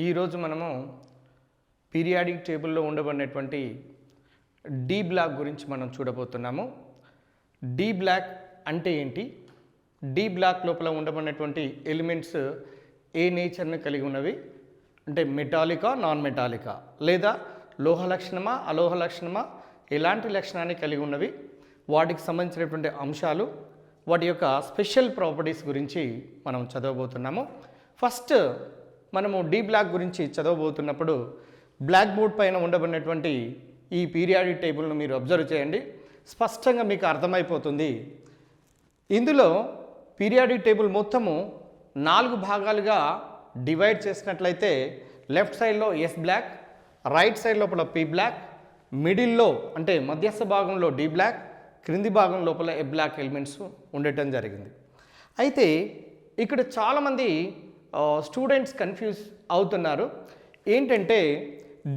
ఈరోజు మనము పీరియాడిక్ టేబుల్లో ఉండబడినటువంటి డి బ్లాక్ గురించి మనం చూడబోతున్నాము. డి బ్లాక్ అంటే ఏంటి? డి బ్లాక్ లోపల ఉండబడినటువంటి ఎలిమెంట్స్ ఏ నేచర్ని కలిగి ఉన్నవి అంటే మెటాలికా, నాన్ మెటాలికా, లేదా లోహ లక్షణమా, అలోహ లక్షణమా, ఎలాంటి లక్షణాన్ని కలిగి ఉన్నవి, వాటికి సంబంధించినటువంటి అంశాలు, వాటి యొక్క స్పెషల్ ప్రాపర్టీస్ గురించి మనం చదవబోతున్నాము. ఫస్ట్ మనము డి బ్లాక్ గురించి చదవబోతున్నప్పుడు బ్లాక్ బోర్డ్ పైన ఉండబడినటువంటి ఈ పీరియాడిక్ టేబుల్ను మీరు అబ్జర్వ్ చేయండి. స్పష్టంగా మీకు అర్థమైపోతుంది. ఇందులో పీరియాడిక్ టేబుల్ మొత్తము 4 భాగాలుగా డివైడ్ చేసినట్లయితే లెఫ్ట్ సైడ్లో ఎస్ బ్లాక్, రైట్ సైడ్ లోపల పి బ్లాక్, మిడిల్లో అంటే మధ్యస్థ భాగంలో డి బ్లాక్, క్రింది భాగం లోపల ఏ బ్లాక్ ఎలిమెంట్స్ ఉండటం జరిగింది. అయితే ఇక్కడ చాలామంది స్టూడెంట్స్ కన్ఫ్యూజ్ అవుతున్నారు. ఏంటంటే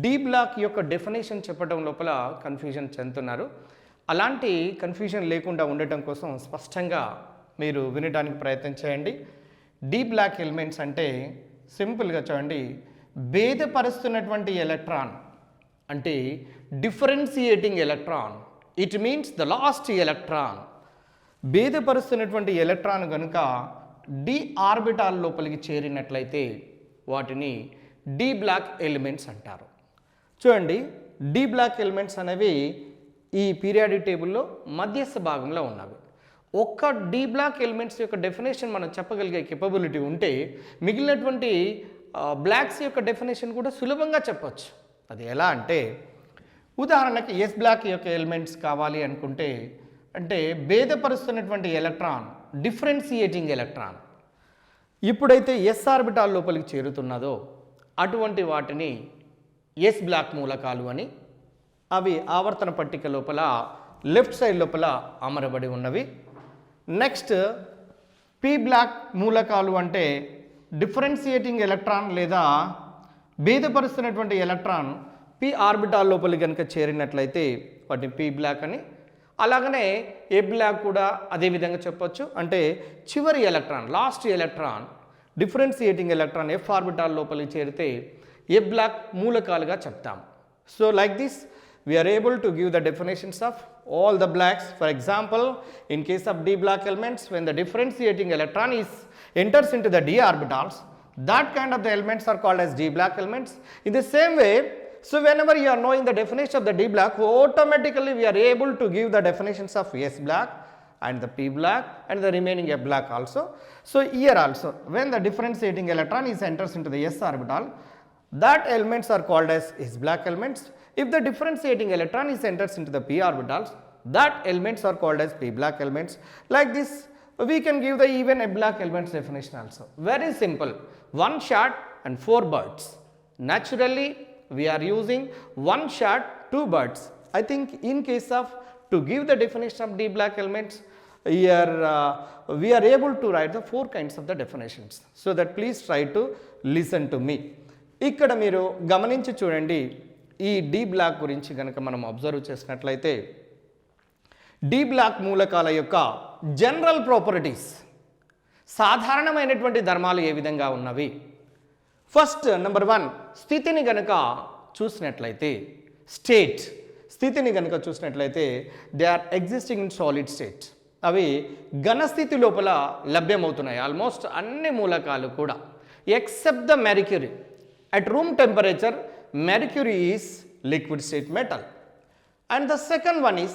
డి బ్లాక్ యొక్క డెఫినేషన్ చెప్పడం లోపల కన్ఫ్యూజన్ చెందుతున్నారు. అలాంటి కన్ఫ్యూజన్ లేకుండా ఉండటం కోసం స్పష్టంగా మీరు వినడానికి ప్రయత్నం చేయండి. డి బ్లాక్ ఎలిమెంట్స్ అంటే సింపుల్గా చూడండి, భేదపరుస్తున్నటువంటి ఎలక్ట్రాన్ అంటే differentiating electron, it means the last electron. భేదపరుస్తున్నటువంటి ఎలక్ట్రాన్ కనుక డి ఆర్బిటాల్ లోపలికి చేరినట్లయితే వాటిని డి బ్లాక్ ఎలిమెంట్స్ అంటారు. చూడండి, డి బ్లాక్ ఎలిమెంట్స్ అనేవి ఈ పీరియాడిక్ టేబుల్లో మధ్యస్థ భాగంలో ఉన్నవి. ఒక్క డి బ్లాక్ ఎలిమెంట్స్ యొక్క డెఫినేషన్ మనం చెప్పగలిగే కెపబిలిటీ ఉంటే మిగిలినటువంటి బ్లాక్స్ యొక్క డెఫినేషన్ కూడా సులభంగా చెప్పొచ్చు. అది ఎలా అంటే, ఉదాహరణకి ఎస్ బ్లాక్ యొక్క ఎలిమెంట్స్ కావాలి అనుకుంటే, అంటే భేదపరుస్తున్నటువంటి ఎలక్ట్రాన్, డిఫరెన్షియేటింగ్ ఎలక్ట్రాన్ ఎప్పుడైతే ఎస్ ఆర్బిటాల్ లోపలికి చేరుతున్నదో అటువంటి వాటిని ఎస్ బ్లాక్ మూలకాలు అని, అవి ఆవర్తన పట్టిక లోపల లెఫ్ట్ సైడ్ లోపల అమరబడి ఉన్నవి. నెక్స్ట్ పి బ్లాక్ మూలకాలు అంటే డిఫరెన్షియేటింగ్ ఎలక్ట్రాన్ లేదా భేదపరుస్తున్నటువంటి ఎలక్ట్రాన్ పి ఆర్బిటాల్ లోపలికి కనుక చేరినట్లయితే వాటిని పి బ్లాక్ అని, అలాగనే ఏ బ్లాక్ కూడా అదే విధంగా చెప్పొచ్చు. అంటే చివరి electron, last electron, differentiating electron F orbital లోపలికి చేరితే ఏ బ్లాక్ మూలకాలుగా చెప్తాం. So like this we are able to give the definitions of all the blacks. For example, in case of d black elements, when the differentiating electron enters into the d orbitals, that kind of the elements are called as d black elements. In the same way, so whenever you are knowing the definition of the d black, automatically we are able to give the definitions of s black and the p black and the remaining f black also. So here also, when the differentiating electron enters into the s orbital, that elements are called as s black elements. If the differentiating electron enters into the p orbitals, that elements are called as p black elements. Like this, we can give the even a black elements definition also. Very simple, one shot and 4 birds. Naturally, we are using one shot, 2 birds. I think in case of to give the definition of d black elements, here we are able to write the 4 kinds of the definitions. So that please try to listen to me. ఇక్కడ మీరు గమనించి చూడండి, ఈ d black గురించి కనుక మనం observe చేసినట్లయితే D block మూలకాల యొక్క జనరల్ ప్రాపర్టీస్, సాధారణమైనటువంటి ధర్మాలు ఏ విధంగా ఉన్నవి. ఫస్ట్ నెంబర్ 1, స్థితిని కనుక చూసినట్లయితే, స్టేట్ స్థితిని కనుక చూసినట్లయితే they are existing in solid state. అవి ఘనస్థితి లోపల లభ్యమవుతున్నాయి ఆల్మోస్ట్ అన్ని మూలకాలు కూడా, except the mercury. At room temperature, mercury is liquid state metal. And the second one is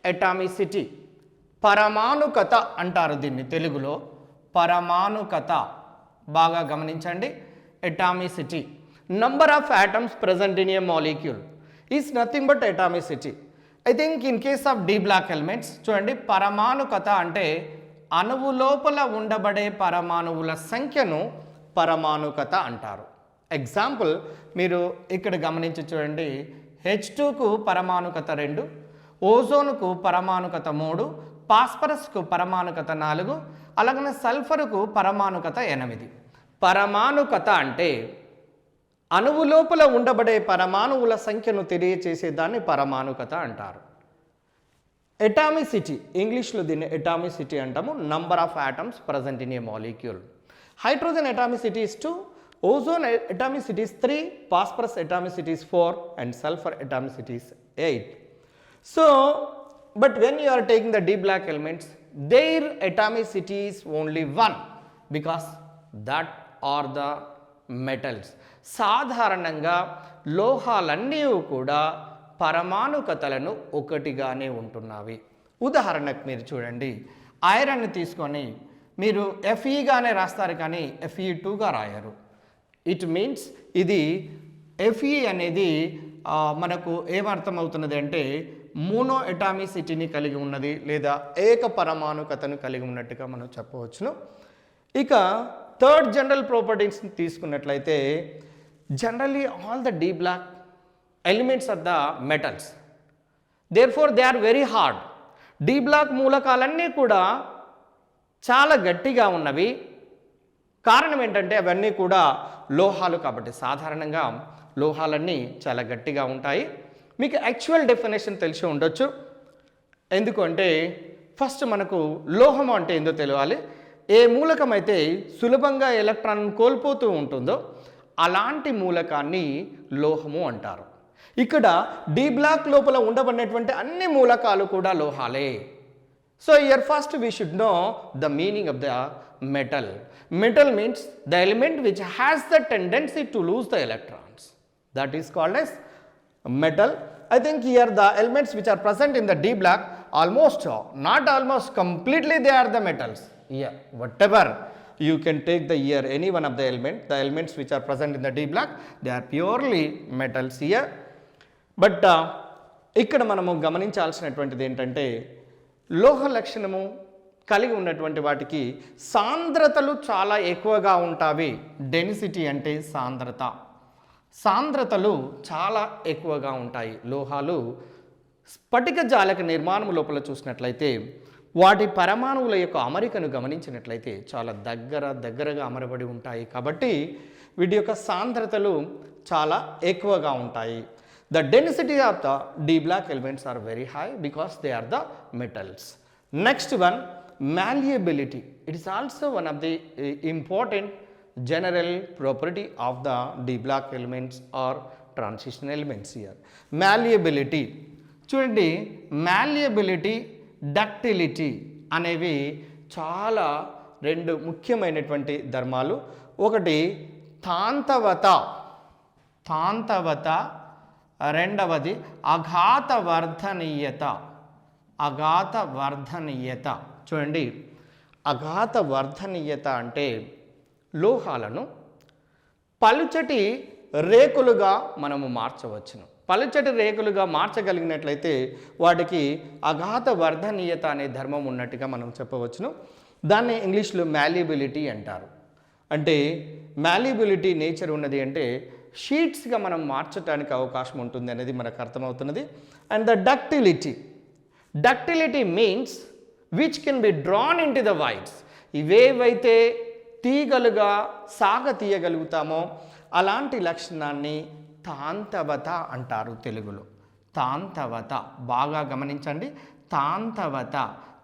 atomicity. పరమాణుకత అంటారు దీన్ని తెలుగులో, పరమాణుకత. బాగా గమనించండి, atomicity. Number of atoms present in a molecule is nothing but atomicity. I think in case of d black elements, చూడండి, పరమాణుకత అంటే అణువు లోపల ఉండబడే పరమాణువుల సంఖ్యను పరమాణుకత అంటారు. ఎగ్జాంపుల్ మీరు ఇక్కడ గమనించి చూడండి, H2కు పరమాణుకత 2, ఓజోన్కు పరమాణుకత 3, ఫాస్ఫరస్కు పరమాణుకత 4, అలాగనే సల్ఫర్కు పరమాణుకత 8. పరమాణుకత అంటే అణువు లోపల ఉండబడే పరమాణువుల సంఖ్యను తెలియచేసేదాన్ని పరమాణుకత అంటారు. ఎటామిసిటీ, ఇంగ్లీష్లో దీన్ని ఎటామిసిటీ అంటాము, number of atoms present in a molecule. Hydrogen atomicity is 2, Ozone atomicity is 3, phosphorus atomicity is 4, and sulfur atomicity is 8. So, but when you are taking the D black elements, their atomicity is only 1 because that are the metals. సాధారణంగా లోహాలన్నీ కూడా పరమాణుకతలను ఒకటిగానే ఉంటున్నవి. ఉదాహరణకు మీరు చూడండి, iron తీసుకొని మీరు Feగానే రాస్తారు కానీ Fe2గా రాయరు. ఇట్ మీన్స్ ఇది Fe అనేది మనకు ఏమర్థమవుతున్నది అంటే మోనో ఎటామిసిటీని కలిగి ఉన్నది లేదా ఏక పరమాణుకతను కలిగి ఉన్నట్టుగా మనం చెప్పవచ్చును. ఇక థర్డ్ జనరల్ ప్రాపర్టీస్ని తీసుకున్నట్లయితే generally all the D black elements are the metals, therefore they are very hard. D black మూలకాలన్నీ కూడా చాలా గట్టిగా ఉన్నవి. కారణం ఏంటంటే అవన్నీ కూడా లోహాలు కాబట్టి సాధారణంగా లోహాలన్నీ చాలా గట్టిగా ఉంటాయి. మీకు యాక్చువల్ డెఫినేషన్ తెలిసి ఉండొచ్చు. ఎందుకంటే ఫస్ట్ మనకు లోహం అంటే ఏందో తెలియాలి. ఏ మూలకం అయితే సులభంగా ఎలక్ట్రాన్ కోల్పోతూ ఉంటుందో అలాంటి మూలకాన్ని లోహము అంటారు. ఇక్కడ D black లోపల ఉండబడినటువంటి అన్ని మూలకాలు కూడా లోహాలే. So here first we should know the meaning of the metal. Metal means the element which has the tendency to lose the electrons. That is called as metal. I think here the elements which are present in the D black almost, not almost, completely they are the metals. Yeah, whatever you can take the here any one of the elements which are present in the D black, they are purely metals here. But ఇక్కడ మనము గమనించాల్సినటువంటిది ఏంటంటే లోహ లక్షణము కలిగి ఉన్నటువంటి వాటికి సాంద్రతలు చాలా ఎక్కువగా ఉంటాయి. డెన్సిటీ అంటే సాంద్రత, సాంద్రతలు చాలా ఎక్కువగా ఉంటాయి. లోహాలు స్ఫటిక జాలక నిర్మాణం లోపల చూసినట్లయితే వాటి పరమాణువుల యొక్క అమరికను గమనించినట్లయితే చాలా దగ్గరగా అమరబడి ఉంటాయి. కాబట్టి వీటి యొక్క సాంద్రతలు చాలా ఎక్కువగా ఉంటాయి. The density of the D black elements are very high because they are the metals. Next one, malleability. It is also one of the important general property of the D black elements or transition elements here. Malleability. చూడండి, malleability, ductility అనేవి చాలా రెండు ముఖ్యమైనటువంటి ధర్మాలు. ఒకటి తాంతవత, రెండవది అఘాతవర్ధనీయత. చూడండి, అఘాతవర్ధనీయత అంటే లోహాలను పలుచటి రేకులుగా మనము మార్చవచ్చును. పలుచటి రేకులుగా మార్చగలిగినట్లయితే వాటికి అఘాతవర్ధనీయత అనే ధర్మం ఉన్నట్టుగా మనం చెప్పవచ్చును. దాన్ని ఇంగ్లీష్లో మ్యాలిబిలిటీ అంటారు. అంటే మ్యాలిబిలిటీ నేచర్ ఉన్నది అంటే షీట్స్గా మనం మార్చడానికి అవకాశం ఉంటుంది అనేది మనకు అర్థమవుతున్నది. And the ductility means which can be drawn into the wires. ఇవేవైతే తీగలుగా సాగ తీయగలుగుతామో అలాంటి లక్షణాన్ని తాంతవత అంటారు తెలుగులో. తాంతవత బాగా గమనించండి, తాంతవత.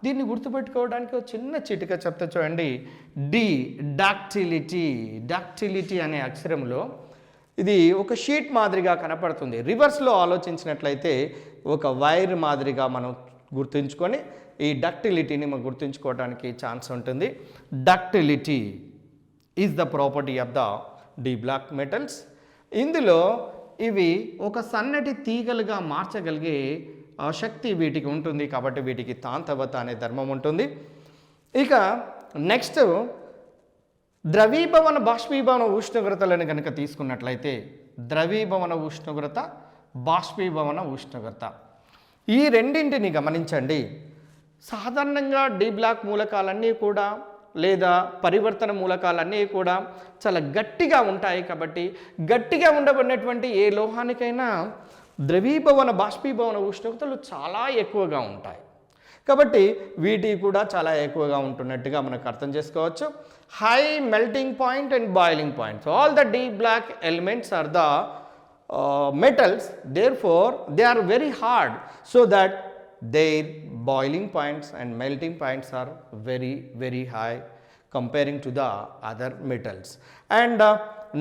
దీన్ని గుర్తుపెట్టుకోవడానికి ఒక చిన్న చిటిక చెప్తా చూడండి. డక్టిలిటీ అనే అక్షరంలో ఇది ఒక షీట్ మాదిరిగా కనపడుతుంది. రివర్స్లో ఆలోచించినట్లయితే ఒక వైర్ మాదిరిగా మనం గుర్తుంచుకొని ఈ డక్టిలిటీని మనం గుర్తుంచుకోవడానికి ఛాన్స్ ఉంటుంది. Ductility is the property of the D black metals. ఇందులో ఇవి ఒక సన్నటి తీగలుగా మార్చగలిగే శక్తి వీటికి ఉంటుంది కాబట్టి వీటికి తాంతవత అనే ధర్మం ఉంటుంది. ఇక నెక్స్ట్ ద్రవీభవన బాష్పీభవన ఉష్ణోగ్రతలను కనుక తీసుకున్నట్లయితే ద్రవీభవన ఉష్ణోగ్రత, బాష్పీభవన ఉష్ణోగ్రత, ఈ రెండింటిని గమనించండి. సాధారణంగా D black మూలకాలన్నీ కూడా లేదా పరివర్తన మూలకాలన్నీ కూడా చాలా గట్టిగా ఉంటాయి. కాబట్టి గట్టిగా ఉండబడినటువంటి ఏ లోహానికైనా ద్రవీభవన బాష్పీభవన ఉష్ణోగ్రతలు చాలా ఎక్కువగా ఉంటాయి. కాబట్టి వీటి కూడా చాలా ఎక్కువగా ఉంటున్నట్టుగా మనకు అర్థం చేసుకోవచ్చు. High melting point and boiling point. All the D black elements are the metals, therefore they are very hard, so that their boiling points and melting points are very high comparing to the other metals. And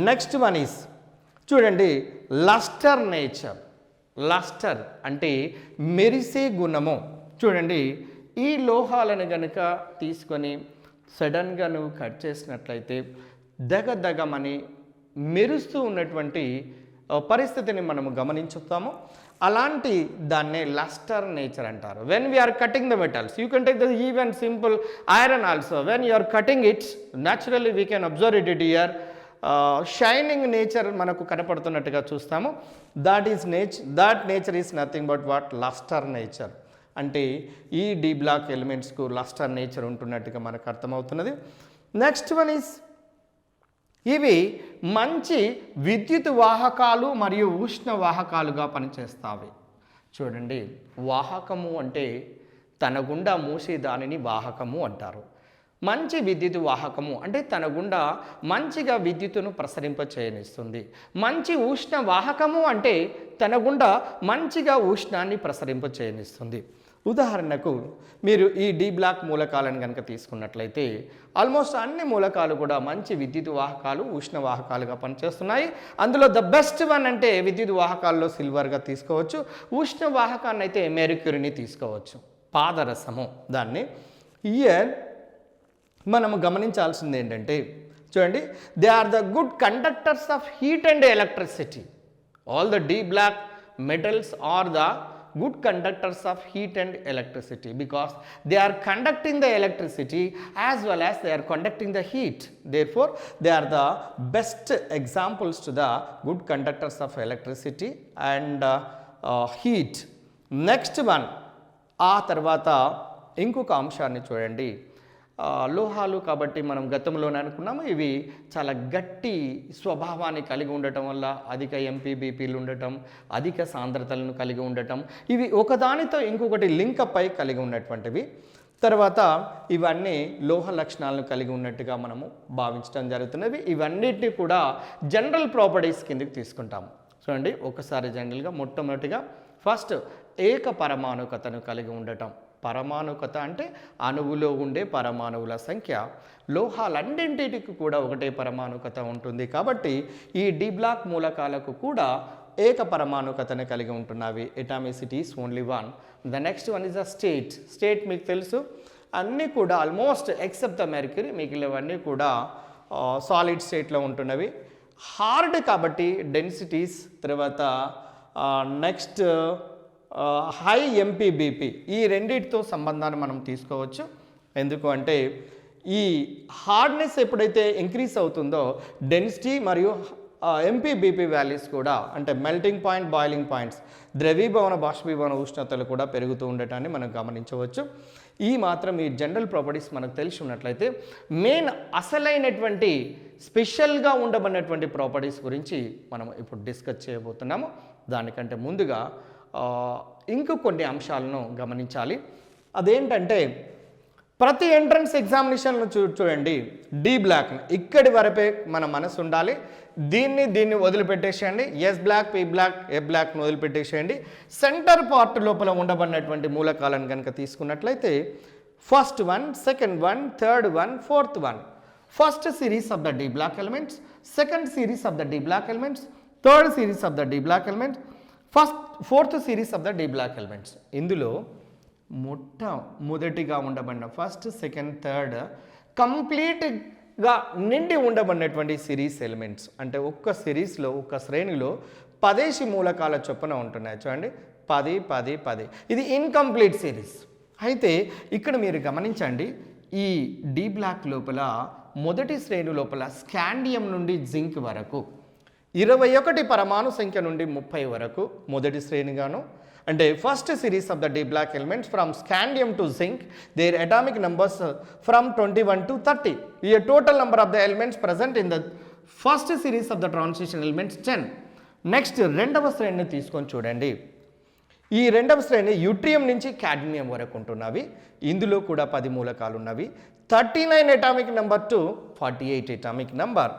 next one is చూడండి lustre nature. Lustre అంటే మెరిసే గుణము. చూడండి ఈ లోహాలను గనుక తీసుకొని సడన్గా నువ్వు కట్ చేసినట్లయితే దగదగమని మెరుస్తూ ఉన్నటువంటి పరిస్థితిని మనము గమనించుతాము. అలాంటి దాన్నే లస్టర్ నేచర్ అంటారు. When we are cutting the metals, you can take the even simple iron also, when you are cutting it naturally we can observe it ear shining nature మనకు కనపడుతున్నట్టుగా చూస్తాము. That nature is nothing but what lustre nature. అంటే ఈ d block ఎలిమెంట్స్కు lustre nature ఉంటున్నట్టుగా మనకు అర్థమవుతున్నది. Next one is ఇవి మంచి విద్యుత్ వాహకాలు మరియు ఉష్ణ వాహకాలుగా పనిచేస్తాయి. చూడండి వాహకము అంటే తన గుండా మూసే దానిని వాహకము అంటారు. మంచి విద్యుత్ వాహకము అంటే తన గుండా మంచిగా విద్యుత్తును ప్రసరింపచేయనిస్తుంది. మంచి ఉష్ణ వాహకము అంటే తన గుండా మంచిగా ఉష్ణాన్ని ప్రసరింపచేయనిస్తుంది. ఉదాహరణకు మీరు ఈ డి బ్లాక్ మూలకాలను కనుక తీసుకున్నట్లయితే ఆల్మోస్ట్ అన్ని మూలకాలు కూడా మంచి విద్యుత్ వాహకాలు ఉష్ణ వాహకాలుగా పనిచేస్తున్నాయి. అందులో ద బెస్ట్ వన్ అంటే విద్యుత్ వాహకాల్లో సిల్వర్గా తీసుకోవచ్చు. ఉష్ణ వాహకాన్ని అయితే మెర్క్యూరీని తీసుకోవచ్చు, పాదరసము దాన్ని. ఇయర్ మనము గమనించాల్సింది ఏంటంటే చూడండి they are the good conductors of heat and electricity. All the D block metals are the good conductors of heat and electricity because they are conducting the electricity as well as they are conducting the heat. Therefore, they are the best examples to the good conductors of electricity and heat. Next one, ఆ తర్వాత ఇంకొక అంశాన్ని చూడండి. లోహాలు కాబట్టి మనం గతంలోనే అనుకున్నాము ఇవి చాలా గట్టి స్వభావాన్ని కలిగి ఉండటం వల్ల అధిక ఎంపీబీపీలు ఉండటం, అధిక సాంద్రతలను కలిగి ఉండటం, ఇవి ఒకదానితో ఇంకొకటి లింకప్ అయి కలిగి ఉన్నటువంటివి. తర్వాత ఇవన్నీ లోహ లక్షణాలను కలిగి ఉన్నట్టుగా మనము భావించడం జరుగుతున్నవి. ఇవన్నిటిని కూడా జనరల్ ప్రాపర్టీస్ కిందకి తీసుకుంటాము. చూడండి ఒకసారి జనరల్గా మొట్టమొదటిగా ఫస్ట్ ఏక పరమాణుకతను కలిగి ఉండటం. పరమాణుకత అంటే అణువులో ఉండే పరమాణువుల సంఖ్య. లోహాలన్నింటికి కూడా ఒకటే పరమాణుకత ఉంటుంది కాబట్టి ఈ డి బ్లాక్ మూలకాలకు కూడా ఏక పరమాణుకతను కలిగి ఉంటున్నవి. Atomicity is only one. The next one is the state. State మీకు తెలుసు అన్నీ కూడా ఆల్మోస్ట్ ఎక్సెప్ట్ ద మెర్క్యూరీ మిగిలినవన్నీ కూడా సాలిడ్ స్టేట్లో ఉంటున్నవి. హార్డ్ కాబట్టి డెన్సిటీస్, తర్వాత నెక్స్ట్ హై ఎంపీబీపీ, ఈ రెండింటితో సంబంధాన్ని మనం తీసుకోవచ్చు. ఎందుకు అంటే ఈ హార్డ్నెస్ ఎప్పుడైతే ఇంక్రీజ్ అవుతుందో డెన్సిటీ మరియు ఎంపీబీపీ వాల్యూస్ కూడా అంటే మెల్టింగ్ పాయింట్, బాయిలింగ్ పాయింట్స్, ద్రవీభవన బాష్పీభవన ఉష్ణతలు కూడా పెరుగుతూ ఉండటాన్ని మనం గమనించవచ్చు. ఈ మాత్రం ఈ జనరల్ ప్రాపర్టీస్ మనకు తెలిసి ఉన్నట్లయితే మెయిన్ అసలైనటువంటి స్పెషల్గా ఉండబడినటువంటి ప్రాపర్టీస్ గురించి మనం ఇప్పుడు డిస్కస్ చేయబోతున్నాము. దానికంటే ముందుగా ఇంకో కొన్ని అంశాలను గమనించాలి. అదేంటంటే ప్రతి ఎంట్రన్స్ ఎగ్జామినేషన్లో చూడండి డి బ్లాక్ ఇక్కడి వరకే మన మనసు ఉండాలి. దీన్ని వదిలిపెట్టేసేయండి. ఎస్ బ్లాక్, పి బ్లాక్, ఏ బ్లాక్ను వదిలిపెట్టేసేయండి. సెంటర్ పార్ట్ లోపల ఉండబడినటువంటి మూలకాలను కనుక తీసుకున్నట్లయితే first one, second one, third one, fourth one. First series of the D block elements, second series of the D block elements, third series of the D block elements, fourth series of the D block elements. ఇందులో మొట్టమొదటిగా ఉండబడిన first, second, third కంప్లీట్గా నిండి ఉండబడినటువంటి series elements. అంటే ఒక్క సిరీస్లో ఒక్క శ్రేణిలో 10 మూలకాల చొప్పున ఉంటున్నాయి. చూడండి 10, 10, 10. ఇది ఇన్కంప్లీట్ సిరీస్. అయితే ఇక్కడ మీరు గమనించండి ఈ డి బ్లాక్ లోపల మొదటి శ్రేణి లోపల స్కాండియం నుండి జింక్ వరకు 21 పరమాణు సంఖ్య నుండి 30 వరకు మొదటి శ్రేణిగాను. అంటే first series of the D block elements from scandium to zinc their atomic numbers from 21 to 30. ఈ total number of the elements present in the first series of the transition elements 10. Next రెండవ శ్రేణిని తీసుకొని చూడండి. ఈ రెండవ శ్రేణి యూట్రియం నుంచి cadmium వరకు ఉంటున్నవి. ఇందులో కూడా 10 మూలకాలు ఉన్నవి. 39 atomic number to 48 atomic number.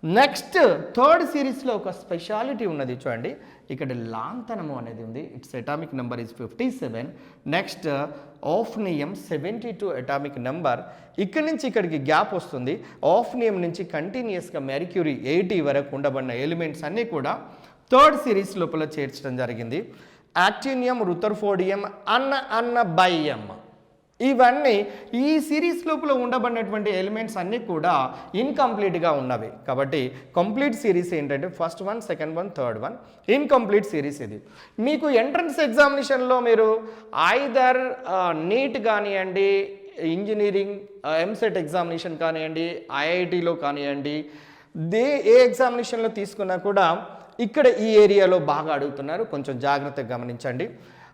Next third సిరీస్లో ఒక స్పెషాలిటీ ఉన్నది చూడండి. ఇక్కడ లాంతనము అనేది ఉంది. Its atomic number is 57. Next hafnium 72 atomic number. ఇక్కడి నుంచి ఇక్కడికి గ్యాప్ వస్తుంది. ఆఫ్నియం నుంచి కంటిన్యూస్గా మెర్క్యూరీ 80 వరకు ఉండబడిన ఎలిమెంట్స్ అన్నీ కూడా థర్డ్ సిరీస్ లోపల చేర్చడం జరిగింది. యాక్టినియం, రుథర్ఫోర్డియం, అన్నబైయం, ఇవన్నీ ఈ సిరీస్ లోపల ఉండబడినటువంటి ఎలిమెంట్స్ అన్నీ కూడా ఇన్కంప్లీట్గా ఉన్నవి. కాబట్టి కంప్లీట్ సిరీస్ ఏంటంటే first one, second one, third one. Incomplete series ఇది. మీకు ఎంట్రన్స్ ఎగ్జామినేషన్లో మీరు ఐదర్ నీట్ కానివ్వండి, ఇంజనీరింగ్ ఎంసెట్ ఎగ్జామినేషన్ కానివ్వండి, ఐఐటిలో కానివ్వండి, ఏ ఎగ్జామినేషన్లో తీసుకున్నా కూడా ఇక్కడ ఈ ఏరియాలో బాగా అడుగుతున్నారు. కొంచెం జాగ్రత్తగా గమనించండి.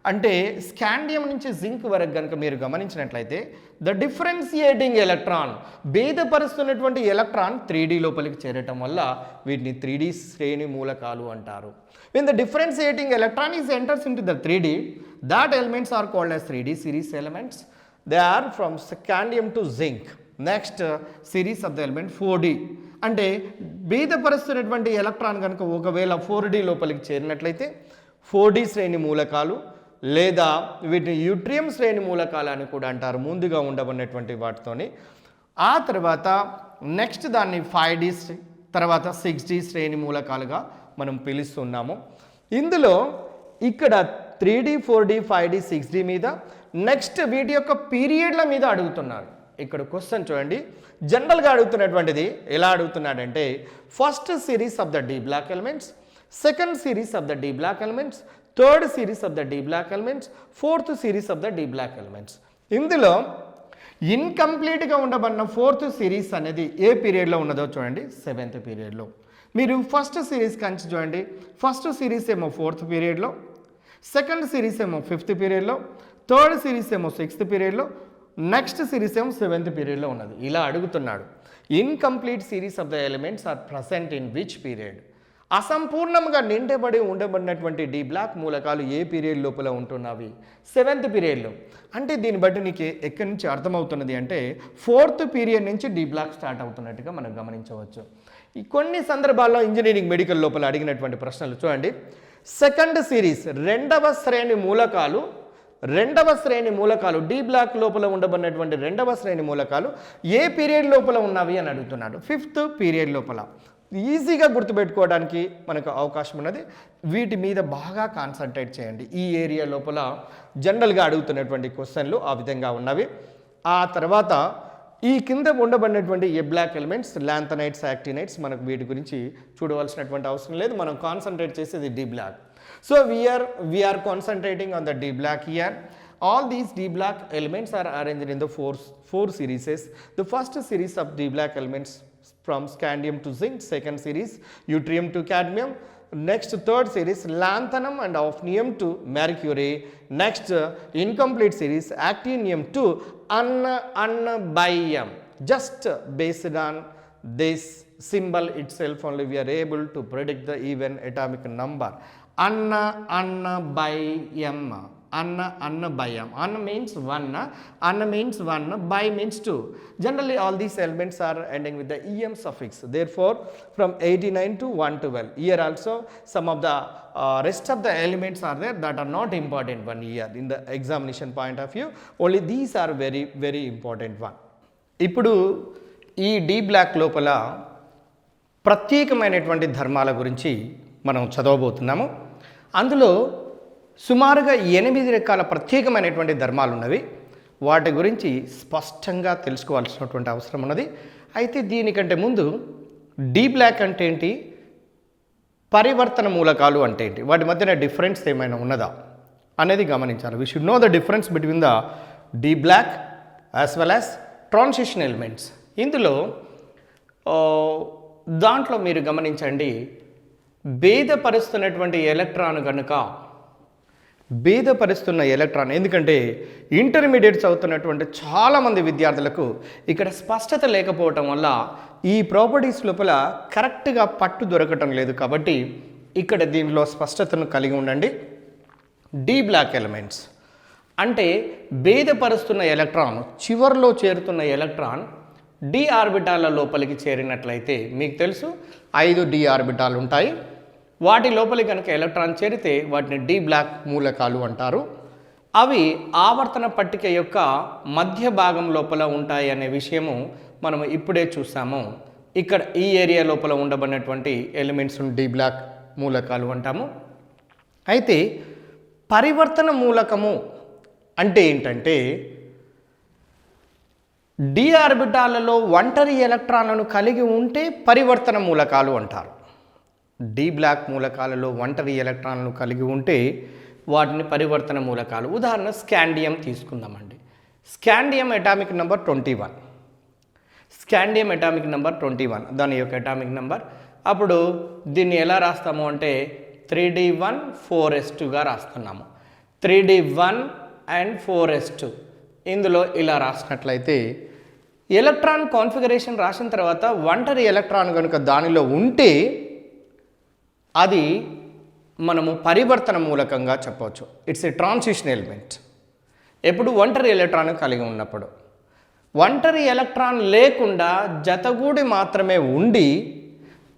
అంటే స్కాండియం నుంచి జింక్ వరకు కనుక మీరు గమనించినట్లయితే ద డిఫరెన్షియేటింగ్ ఎలక్ట్రాన్, భేదపరుస్తున్నటువంటి ఎలక్ట్రాన్ 3D లోపలికి చేరటం వల్ల వీటిని 3D శ్రేణి మూలకాలు అంటారు. When the differentiating electron is enters into the 3D, that elements are called as 3D series elements. They are from scandium to zinc. Next series of the element 4D. అంటే భేదపరుస్తున్నటువంటి electron కనుక ఒకవేళ 4D లోపలికి చేరినట్లయితే 4D శ్రేణి మూలకాలు లేదా వీటిని యూట్రియం శ్రేణి మూలకాలు అని కూడా అంటారు, ముందుగా ఉండబడినటువంటి వాటితోని. ఆ తర్వాత నెక్స్ట్ దాన్ని 5D తర్వాత 6D శ్రేణి మూలకాలుగా మనం పిలుస్తున్నాము. ఇందులో ఇక్కడ 3D, 4D, 5D, 6D మీద నెక్స్ట్ వీటి యొక్క పీరియడ్ల మీద అడుగుతున్నారు. ఇక్కడ క్వశ్చన్ చూడండి, జనరల్గా అడుగుతున్నటువంటిది ఎలా అడుగుతున్నాడంటే first series of the D block elements, second series of the D block elements, third series of the D block elements, fourth series of the D block elements. ఇందులో ఇన్కంప్లీట్గా ఉండబడిన ఫోర్త్ సిరీస్ అనేది ఏ పీరియడ్లో ఉన్నదో చూడండి, 7th పీరియడ్లో. మీరు first series Kanchi చూడండి, ఫస్ట్ సిరీస్ ఏమో 4th పీరియడ్లో, సెకండ్ సిరీస్ ఏమో 5th పీరియడ్లో, థర్డ్ సిరీస్ ఏమో 6th పీరియడ్లో, నెక్స్ట్ సిరీస్ ఏమో 7th పీరియడ్లో ఉన్నది. ఇలా అడుగుతున్నాడు. Incomplete series of the elements are present in which period? అసంపూర్ణంగా నిండబడి ఉండబడినటువంటి డి బ్లాక్ మూలకాలు ఏ పీరియడ్ లోపల ఉంటున్నవి? 7th పీరియడ్లో. అంటే దీన్ని బట్టి నీకు ఎక్కడి నుంచి అర్థమవుతున్నది అంటే 4th పీరియడ్ నుంచి డి బ్లాక్ స్టార్ట్ అవుతున్నట్టుగా మనం గమనించవచ్చు. ఈ కొన్ని సందర్భాల్లో ఇంజనీరింగ్ మెడికల్ లోపల అడిగినటువంటి ప్రశ్నలు చూడండి. సెకండ్ సిరీస్ రెండవ శ్రేణి మూలకాలు డి బ్లాక్ లోపల ఉండబడినటువంటి రెండవ శ్రేణి మూలకాలు ఏ పీరియడ్ లోపల ఉన్నవి అని అడుగుతున్నాడు. 5th పీరియడ్ లోపల. ఈజీగా గుర్తుపెట్టుకోవడానికి మనకు అవకాశం ఉన్నది. వీటి మీద బాగా కాన్సన్ట్రేట్ చేయండి. ఈ ఏరియా లోపల జనరల్గా అడుగుతున్నటువంటి క్వశ్చన్లు ఆ విధంగా ఉన్నవి. ఆ తర్వాత ఈ కింద ఉండబడినటువంటి ఏ బ్లాక్ ఎలిమెంట్స్, లాంథనైట్స్, యాక్టినైట్స్, మనకు వీటి గురించి చూడవలసినటువంటి అవసరం లేదు. మనం కాన్సన్ట్రేట్ చేసేది d block. So we are concentrating on the D block here. All these D block elements are arranged in the four series. The first series of D block elements from scandium to zinc, second series yttrium to cadmium, next third series lanthanum and hafnium to mercury, next incomplete series actinium to annabium. Just based on this symbol itself only we are able to predict the even atomic number. Annabium. Anna means one, Anna means one, Bi means two. Generally all these elements are ending with the em suffix. Therefore from 89 to 112. Here also some of the rest of the elements are there that are not important one here in the examination point of view. Only these are very very important one. ఇప్పుడు ఈ d black లోపల ప్రత్యేకమైనటువంటి ధర్మాల గురించి మనం చదవబోతున్నాము. అందులో సుమారుగా 8 రకాల ప్రత్యేకమైనటువంటి ధర్మాలు ఉన్నవి. వాటి గురించి స్పష్టంగా తెలుసుకోవాల్సినటువంటి అవసరం ఉన్నది. అయితే దీనికంటే ముందు డి బ్లాక్ అంటే ఏంటి, పరివర్తన మూలకాలు అంటే ఏంటి, వాటి మధ్యన డిఫరెన్స్ ఏమైనా ఉన్నదా అనేది గమనించాలి. We should know the difference between the D block as well as transition elements. ఇందులో దాంట్లో మీరు గమనించండి, భేదపరుస్తున్నటువంటి ఎలక్ట్రాన్ కనుక భేదపరుస్తున్న ఎలక్ట్రాన్, ఎందుకంటే ఇంటర్మీడియట్ చదువుతున్నటువంటి చాలామంది విద్యార్థులకు ఇక్కడ స్పష్టత లేకపోవటం వల్ల ఈ ప్రాపర్టీస్ లోపల కరెక్ట్గా పట్టు దొరకటం లేదు. కాబట్టి ఇక్కడ దీనిలో స్పష్టతను కలిగి ఉండండి. డి బ్లాక్ ఎలిమెంట్స్ అంటే భేదపరుస్తున్న ఎలక్ట్రాన్, చివర్లో చేరుతున్న ఎలక్ట్రాన్ d ఆర్బిటాల లోపలికి చేరినట్లయితే మీకు తెలుసు 5 d ఆర్బిటాలు ఉంటాయి. వాటి లోపలికి కనుక ఎలక్ట్రాన్ చేరితే వాటిని d బ్లాక్ మూలకాలు అంటారు. అవి ఆవర్తన పట్టిక యొక్క మధ్య భాగం లోపల ఉంటాయి అనే విషయము మనం ఇప్పుడే చూసాము. ఇక్కడ ఈ ఏరియా లోపల ఉండబడినటువంటి ఎలిమెంట్స్ d బ్లాక్ మూలకాలు అంటాము. అయితే పరివర్తన మూలకము అంటే ఏంటంటే d ఆర్బిటాలలో ఒంటరి ఎలక్ట్రాన్లను కలిగి ఉంటే పరివర్తన మూలకాలు అంటారు. d బ్లాక్ మూలకాలలో ఒంటరి ఎలక్ట్రాన్లను కలిగి ఉంటే వాటిని పరివర్తన మూలకాలు. ఉదాహరణ స్కాండియం తీసుకుందామండి. Scandium atomic number 21. Scandium atomic number 21 దాని యొక్క అటామిక్ నెంబర్. అప్పుడు దీన్ని ఎలా రాస్తాము అంటే 3d1 4s2గా రాస్తున్నాము. 3d1 అండ్ 4s2 ఇందులో ఇలా రాసినట్లయితే ఎలక్ట్రాన్ కాన్ఫిగరేషన్ రాసిన తర్వాత ఒంటరి ఎలక్ట్రాన్ కనుక దానిలో ఉంటే అది మనము పరివర్తన మూలకంగా చెప్పవచ్చు. It's a transition element. ఎప్పుడు ఒంటరి ఎలక్ట్రాన్ కలిగి ఉన్నప్పుడు. ఒంటరి ఎలక్ట్రాన్ లేకుండా జతగూడి మాత్రమే ఉండి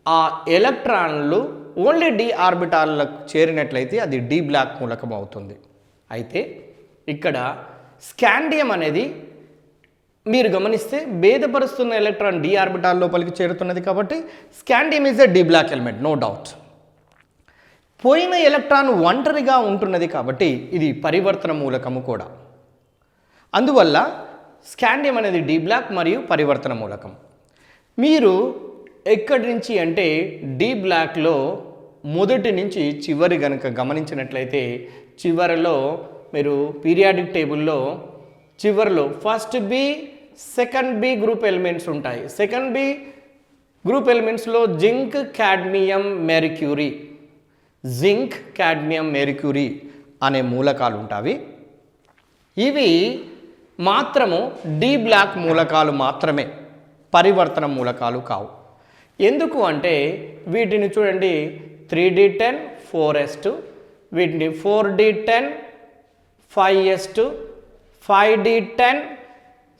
ఆ ఎలక్ట్రాన్లు ఓన్లీ d ఆర్బిటాలకు చేరినట్లయితే అది d బ్లాక్ మూలకం అవుతుంది. అయితే ఇక్కడ స్కాండియం అనేది మీరు గమనిస్తే భేదపరుస్తున్న ఎలక్ట్రాన్ d ఆర్బిటాల్ లోపలికి చేరుతున్నది కాబట్టి scandium is a d block element, no doubt. పోయిన ఎలక్ట్రాన్ ఒంటరిగా ఉంటున్నది కాబట్టి ఇది పరివర్తన మూలకము కూడా. అందువల్ల స్కాండియం అనేది d బ్లాక్ మరియు పరివర్తన మూలకం. మీరు ఎక్కడి నుంచి అంటే d బ్లాక్లో మొదటి నుంచి చివరి గనుక గమనించినట్లయితే చివరిలో మీరు పీరియాడిక్ టేబుల్లో చివరిలో first B second B group elements ఉంటాయి. సెకండ్ బి గ్రూప్ ఎలిమెంట్స్లో zinc cadmium mercury, zinc cadmium mercury అనే మూలకాలు ఉంటాయి. ఇవి మాత్రము d బ్లాక్ మూలకాలు మాత్రమే, పరివర్తన మూలకాలు కావు. ఎందుకు అంటే వీటిని చూడండి 3d10 4s2, వీటిని 4d10 5s2, 5d10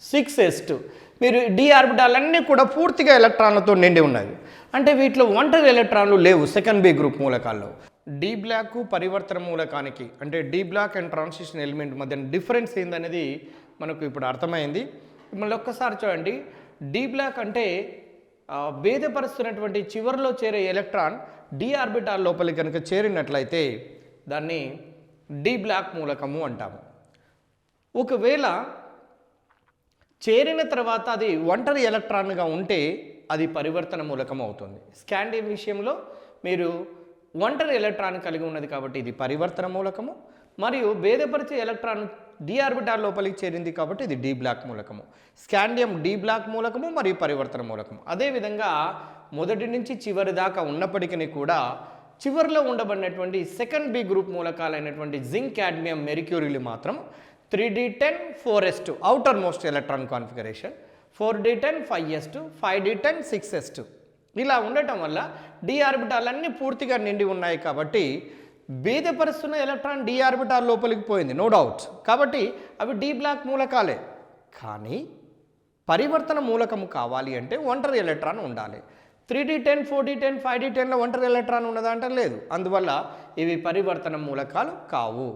6s2. మీరు d ఆర్బిటాలన్నీ కూడా పూర్తిగా ఎలక్ట్రాన్లతో నిండి ఉన్నాయి. అంటే వీటిలో ఒంటరి ఎలక్ట్రాన్లు లేవు సెకండ్ బి గ్రూప్ మూలకాల్లో. d బ్లాక్ పరివర్తన మూలకానికి అంటే d block and transition element మధ్య డిఫరెన్స్ ఏందనేది మనకు ఇప్పుడు అర్థమైంది. మళ్ళీ ఒక్కసారి చూడండి, d బ్లాక్ అంటే భేదపరుస్తున్నటువంటి చివరిలో చేరే ఎలక్ట్రాన్ d ఆర్బిటాల్ లోపలికి కనుక చేరినట్లయితే దాన్ని d బ్లాక్ మూలకము అంటాము. ఒకవేళ చేరిన తర్వాత అది ఒంటరి ఎలక్ట్రాన్గా ఉంటే అది పరివర్తన మూలకం అవుతుంది. స్కాండియం విషయంలో మీరు ఒంటరి ఎలక్ట్రాన్ కలిగి ఉన్నది కాబట్టి ఇది పరివర్తన మూలకము, మరియు భేదపరిచే ఎలక్ట్రాన్ d ఆర్బిటాల్ లోపలికి చేరింది కాబట్టి ఇది d బ్లాక్ మూలకము. స్కాండియం d బ్లాక్ మూలకము మరియు పరివర్తన మూలకము. అదేవిధంగా మొదటి నుంచి చివరి దాకా ఉన్నప్పటికీ కూడా చివరిలో ఉండబడినటువంటి సెకండ్ బి గ్రూప్ మూలకాలైనటువంటి జింక్ కాడ్మియం మెర్క్యూరీలు మాత్రం 3d10 4s2 outer most electron configuration, 4d10 5s2, 5d10 6s2 ఇలా ఉండటం వల్ల d ఆర్బిటాలన్నీ పూర్తిగా నిండి ఉన్నాయి కాబట్టి భేదపరుస్తున్న ఎలక్ట్రాన్ d ఆర్బిటాల్ లోపలికి పోయింది, నో డౌట్. కాబట్టి అవి d బ్లాక్ మూలకాలే. కానీ పరివర్తన మూలకము కావాలి అంటే ఒంటరి ఎలక్ట్రాన్ ఉండాలి. 3d10 4d10 5d10లో ఒంటరి ఎలక్ట్రాన్ ఉన్నదా అంటే లేదు. అందువల్ల ఇవి పరివర్తన మూలకాలు కావు.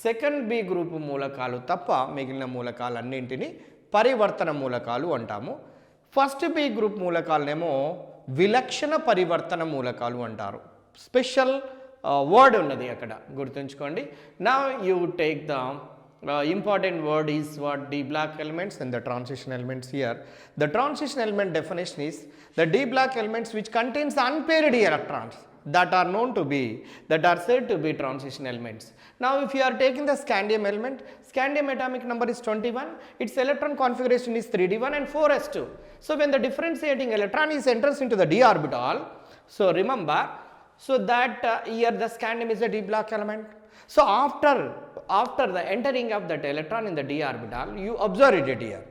సెకండ్ బి గ్రూప్ మూలకాలు తప్ప మిగిలిన మూలకాలన్నింటినీ పరివర్తన మూలకాలు అంటాము. ఫస్ట్ బి గ్రూప్ మూలకాలనేమో విలక్షణ పరివర్తన మూలకాలు అంటారు. స్పెషల్ వర్డ్ ఉన్నది అక్కడ, గుర్తుంచుకోండి. నా you take the important word is what d black elements and the transition elements here. The transition element definition is the d black elements which contains unpaired electrons that are known to be, that are said to be transition elements. Now if you are taking the scandium element, scandium atomic number is 21, its electron configuration is 3d1 and 4s2. So when the differentiating electron is enters into the d orbital, so remember, so that here the scandium is a d black element. So after the entering of that electron in the d orbital, you observe it here.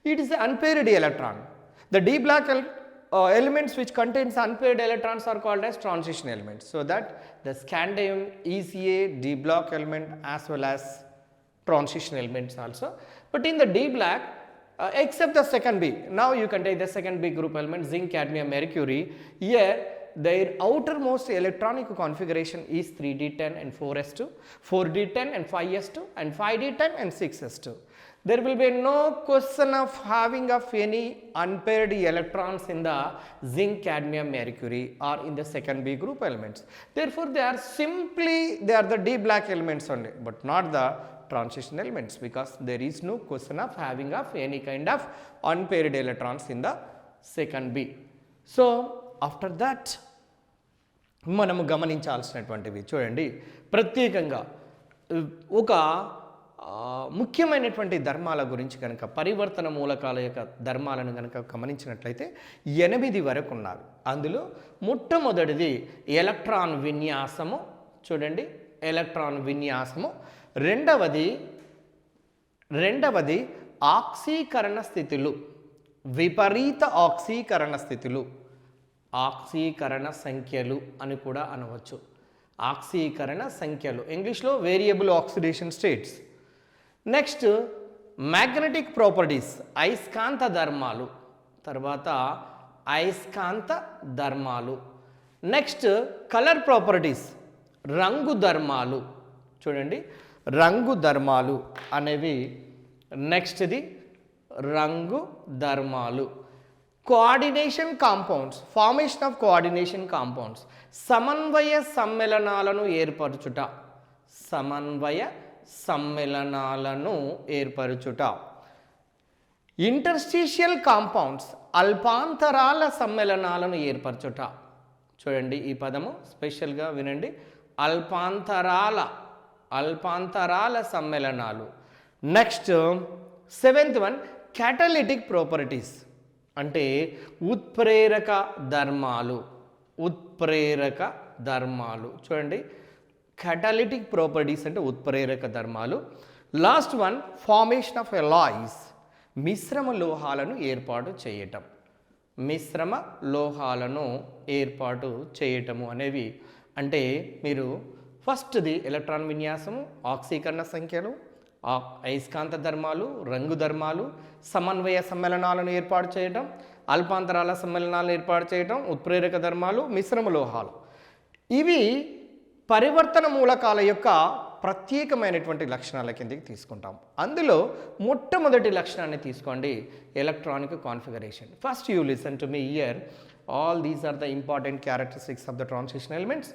It is an unpaired electron. The d black elements which contains unpaired electrons are called as transition elements. So that the scandium is a d block element as well as transition elements also. But in the d black, except the second B. Now you can take the second B group element, zinc, cadmium, mercury. Here their outermost electronic configuration is 3d10 and 4s2, 4d10 and 5s2, and 5d10 and 6s2. There will be no question of having of any unpaired electrons in the zinc, cadmium, mercury or in the second B group elements. Therefore, they are the D black elements only, but not the transition elements, because there is no question of having of any kind of unpaired electrons in the second B. So, after that మనము గమనించాల్సినటువంటివి చూడండి, ప్రత్యేకంగా ఒక ముఖ్యమైనటువంటి ధర్మాల గురించి కనుక, పరివర్తన మూలకాల యొక్క ధర్మాలను కనుక గమనించినట్లయితే 8 వరకు ఉన్నవి. అందులో మొట్టమొదటిది ఎలక్ట్రాన్ విన్యాసము. చూడండి, ఎలక్ట్రాన్ విన్యాసము. రెండవది ఆక్సీకరణ స్థితులు, విపరీత ఆక్సీకరణ స్థితులు, ఆక్సీకరణ సంఖ్యలు అని కూడా అనవచ్చు. ఆక్సీకరణ సంఖ్యలు, ఇంగ్లీష్లో variable oxidation states. Next magnetic properties, అయస్కాంత ధర్మాలు. తర్వాత అయస్కాంత ధర్మాలు. నెక్స్ట్ కలర్ ప్రాపర్టీస్, రంగు ధర్మాలు. చూడండి, రంగు ధర్మాలు అనేవి నెక్స్ట్ది రంగు ధర్మాలు. Coordination compounds, formation of coordination compounds, సమన్వయ సమ్మేళనాలను ఏర్పరచుట, సమన్వయ సమ్మేళనాలను ఏర్పరచుట. ఇంటర్స్టిషియల్ కాంపౌండ్స్, అల్పాంతరాల సమ్మేళనాలను ఏర్పరచుట. చూడండి, ఈ పదము స్పెషల్గా వినండి, అల్పాంతరాల సమ్మేళనాలు. Next 7th one catalytic properties, అంటే ఉత్ప్రేరక ధర్మాలు, ఉత్ప్రేరక ధర్మాలు. చూడండి, క్యాటలిటిక్ ప్రాపర్టీస్ అంటే ఉత్ప్రేరక ధర్మాలు. Last one formation of alloys, మిశ్రమ లోహాలను ఏర్పాటు చేయటం, మిశ్రమ లోహాలను ఏర్పాటు చేయటము అనేవి. అంటే మీరు ఫస్ట్ది ఎలక్ట్రాన్ విన్యాసము, ఆక్సీకరణ సంఖ్యలు, అయస్కాంత ధర్మాలు, రంగు ధర్మాలు, సమన్వయ సమ్మేళనాలను ఏర్పాటు చేయటం, అల్పాంతరాల సమ్మేళనాలను ఏర్పాటు చేయటం, ఉత్ప్రేరక ధర్మాలు, మిశ్రమ లోహాలు. ఇవి పరివర్తన మూలకాల యొక్క ప్రత్యేకమైనటువంటి లక్షణాల కిందకి తీసుకుంటాం. అందులో మొట్టమొదటి లక్షణాన్ని తీసుకోండి, electronic configuration. First you listen to me here. All these are the important characteristics of the transition elements.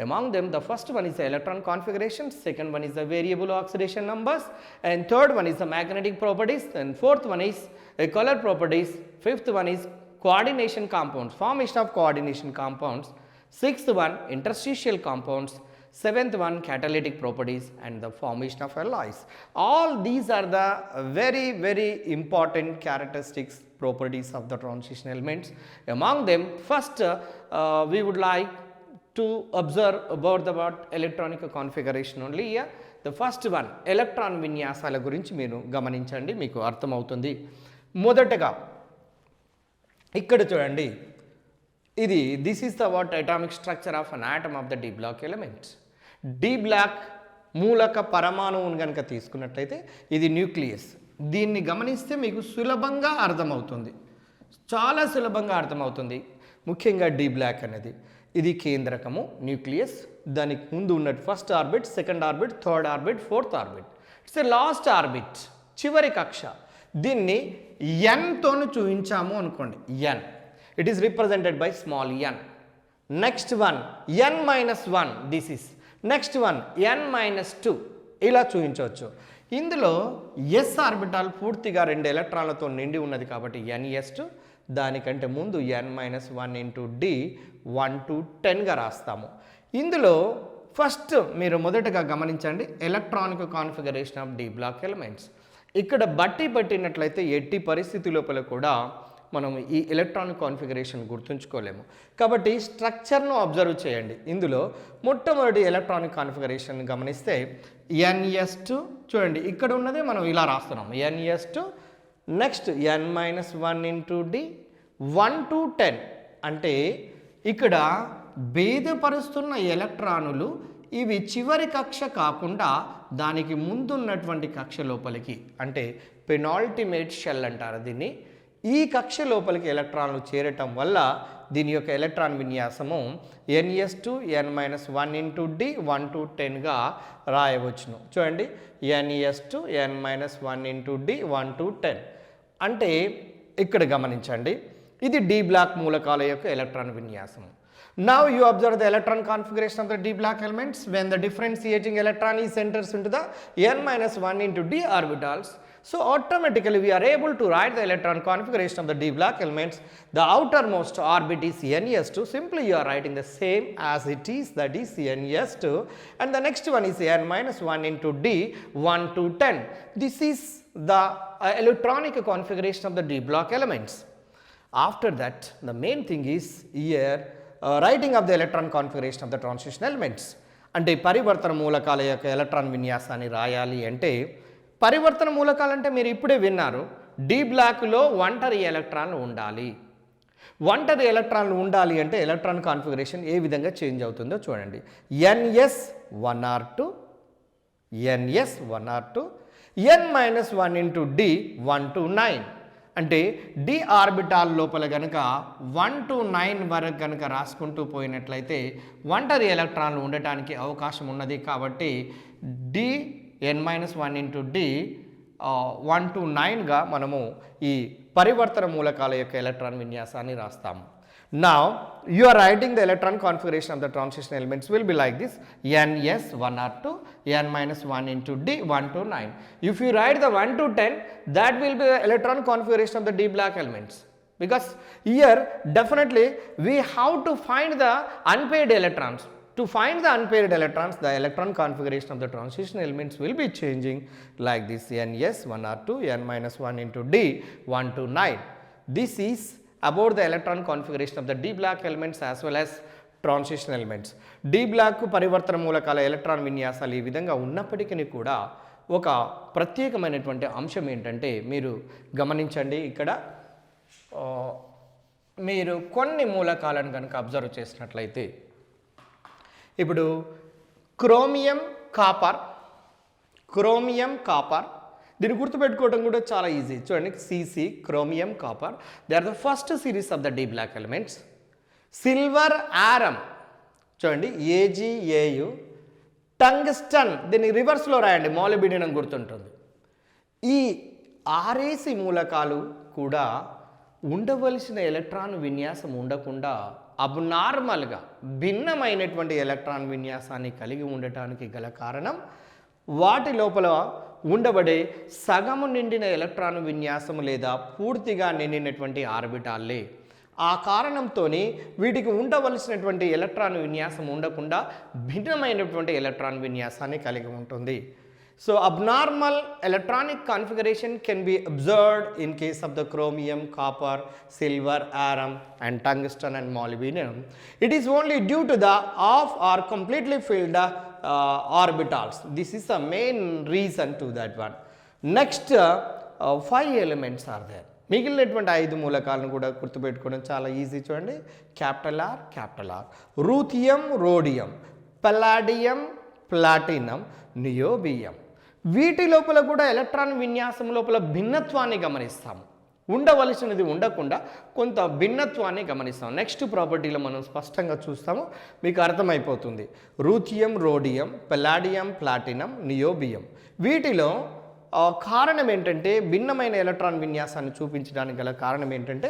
Among them, the first one is the electron configuration, second one is the variable oxidation numbers, and third one is the magnetic properties, and fourth one is color properties, fifth one is coordination compounds, formation of coordination compounds, sixth one interstitial compounds, seventh one catalytic properties, and the formation of alloys. All these are the very important characteristics, properties of the transition elements. Among them, first we would like to observe about electronic configuration only here. The first one, electron విన్యాసాల గురించి మీరు గమనించండి, మీకు అర్థమవుతుంది. మొదటగా ఇక్కడ చూడండి, ఇది this is the atomic structure of an atom of the D block element. D block మూలక పరమాణువును కనుక తీసుకున్నట్లయితే ఇది న్యూక్లియస్. దీన్ని గమనిస్తే మీకు సులభంగా అర్థమవుతుంది, చాలా సులభంగా అర్థమవుతుంది. ముఖ్యంగా డి బ్లాక్ అనేది ఇది కేంద్రకము, న్యూక్లియస్. దానికి ముందు ఉన్నట్టు first orbit, second orbit, third orbit, fourth orbit. It's a last orbit, చివరి కక్ష. దీన్ని ఎన్తోను చూపించాము అనుకోండి, N. It is represented by small N. Next one n-1, this is. Next one n-2, ఇలా చూపించవచ్చు. ఇందులో ఎస్ ఆర్బిటాల్ పూర్తిగా 2 ఎలక్ట్రాన్లతో నిండి ఉన్నది కాబట్టి n(s)2, దానికంటే ముందు n-1 ఇంటూ d 1 to 10గా రాస్తాము. ఇందులో ఫస్ట్ మీరు మొదటగా గమనించండి, electronic configuration of d block elements. ఇక్కడ బట్టి పట్టినట్లయితే ఎట్టి పరిస్థితి లోపల కూడా మనం ఈ ఎలక్ట్రానిక్ కాన్ఫిగరేషన్ గుర్తుంచుకోలేము. కాబట్టి స్ట్రక్చర్ను అబ్జర్వ్ చేయండి. ఇందులో మొట్టమొదటి ఎలక్ట్రానిక్ కాన్ఫిగరేషన్ గమనిస్తే n(s)2, చూడండి ఇక్కడ ఉన్నది మనం ఇలా రాస్తున్నాం, n(s)2, next n-1 into d 1 to 10. అంటే ఇక్కడ భేదపరుస్తున్న ఎలక్ట్రానులు ఇవి చివరి కక్ష కాకుండా దానికి ముందున్నటువంటి కక్ష లోపలికి, అంటే పెనాల్టిమేట్ షెల్ అంటారు దీన్ని. ఈ కక్ష లోపలికి ఎలక్ట్రాన్లు చేరటం వల్ల దీని యొక్క ఎలక్ట్రాన్ విన్యాసము ns2 n-1 into d 1 to 10గా రాయవచ్చును. చూడండి, ns2 n-1 into d 1 to 10 అంటే ఇక్కడ గమనించండి, ఇది d బ్లాక్ మూలకాల యొక్క ఎలక్ట్రాన్ విన్యాసం. Now you observe the electron configuration of the d block elements when the differentiating electron is enters into the n-1 into d orbitals. So automatically we are able to write the electron configuration of the d block elements. The outermost orbit is ns2. Simply you are writing the same as it is, that is ns2, and the next one is n-1 into d 1 to 10. This is the electronic configuration of the d block elements. After that, the main thing is here writing of the electron configuration of the transition elements. అంటే పరివర్తన మూలకాల యొక్క electron విన్యాసాన్ని రాయాలి అంటే, పరివర్తన మూలకాలు అంటే మీరు ఇప్పుడే విన్నారు, డి బ్లాక్లో ఒంటరి ఎలక్ట్రాన్లు ఉండాలి. ఒంటరి ఎలక్ట్రాన్లు ఉండాలి అంటే ఎలక్ట్రాన్ కాన్ఫిగరేషన్ ఏ విధంగా చేంజ్ అవుతుందో చూడండి. ns1r2 ns1r2 n-1 into d 1 to 9 అంటే డి ఆర్బిటాల్ లోపల కనుక 1 to 9 వరకు కనుక రాసుకుంటూ పోయినట్లయితే ఒంటరి ఎలక్ట్రాన్లు ఉండటానికి అవకాశం ఉన్నది. కాబట్టి d n-1 into d 1 to 9గా మనము ఈ పరివర్తన మూలకాల యొక్క ఎలక్ట్రాన్ విన్యాసాన్ని రాస్తాము. Now you are writing the electron configuration of the transition elements will be like this: ns1r2 n-1 into d 1 to 9. If you write the 1 to 10, that will be the electron configuration of the d block elements, because here definitely we have to find the unpaired electrons. To find the unpaired electrons, the electron configuration of the transition elements will be changing like this: ns1r2 n-1 into d 1 to 9. This is about the electron configuration of the d block elements as well as transition elements. d block పరివర్తన మూలకాల electron విన్యాసాలు ఈ విధంగా ఉన్నప్పటికీ కూడా ఒక ప్రత్యేకమైనటువంటి అంశం ఏంటంటే, మీరు గమనించండి, ఇక్కడ మీరు కొన్ని మూలకాలను కనుక అబ్జర్వ్ చేసినట్లయితే, ఇప్పుడు క్రోమియం కాపర్ దీన్ని గుర్తుపెట్టుకోవడం కూడా చాలా ఈజీ. చూడండి, సిసి chromium copper, they are the first series of the D block elements. Silver aurum, చూడండి ఏజిఏయు. టంగ్స్టన్, దీన్ని రివర్స్లో రాయండి, మాలిబ్డినం గుర్తుంటుంది. ఈ ఆరేసి మూలకాలు కూడా ఉండవలసిన ఎలక్ట్రాన్ విన్యాసం ఉండకుండా అబ్నార్మల్గా భిన్నమైనటువంటి ఎలక్ట్రాన్ విన్యాసాన్ని కలిగి ఉండటానికి గల కారణం వాటి లోపల ఉండబడే సగము నిండిన ఎలక్ట్రాన్ విన్యాసము లేదా పూర్తిగా నిండినటువంటి ఆర్బిటాల్లే. ఆ కారణంతో వీటికి ఉండవలసినటువంటి ఎలక్ట్రాన్ విన్యాసం ఉండకుండా భిన్నమైనటువంటి ఎలక్ట్రాన్ విన్యాసాన్ని కలిగి ఉంటుంది. So abnormal electronic configuration can be observed in case of the chromium, copper, silver, arum and tungsten and molybdenum. It is only due to the off or completely filled orbitals. This is the main reason to that one. Next 5 elements are there. మిగిలినటువంటి 5 మూలకాలను కూడా గుర్తుపెట్టుకోవడం చాలా easy. చూడండి, capital R, ruthenium, rhodium, palladium, platinum, niobium. వీటి లోపల కూడా electron విన్యాసం లోపల భిన్నత్వాన్ని గమనిస్తాము. ఉండవలసినది ఉండకుండా కొంత భిన్నత్వాన్ని గమనిస్తాం. నెక్స్ట్ ప్రాపర్టీలో మనం స్పష్టంగా చూస్తాము, మీకు అర్థమైపోతుంది. రూథియం, రోడియం, పల్లాడియం, ప్లాటినం, నియోబియం. వీటిలో కారణం ఏంటంటే, భిన్నమైన ఎలక్ట్రాన్ విన్యాసాన్ని చూపించడానికి గల కారణం ఏంటంటే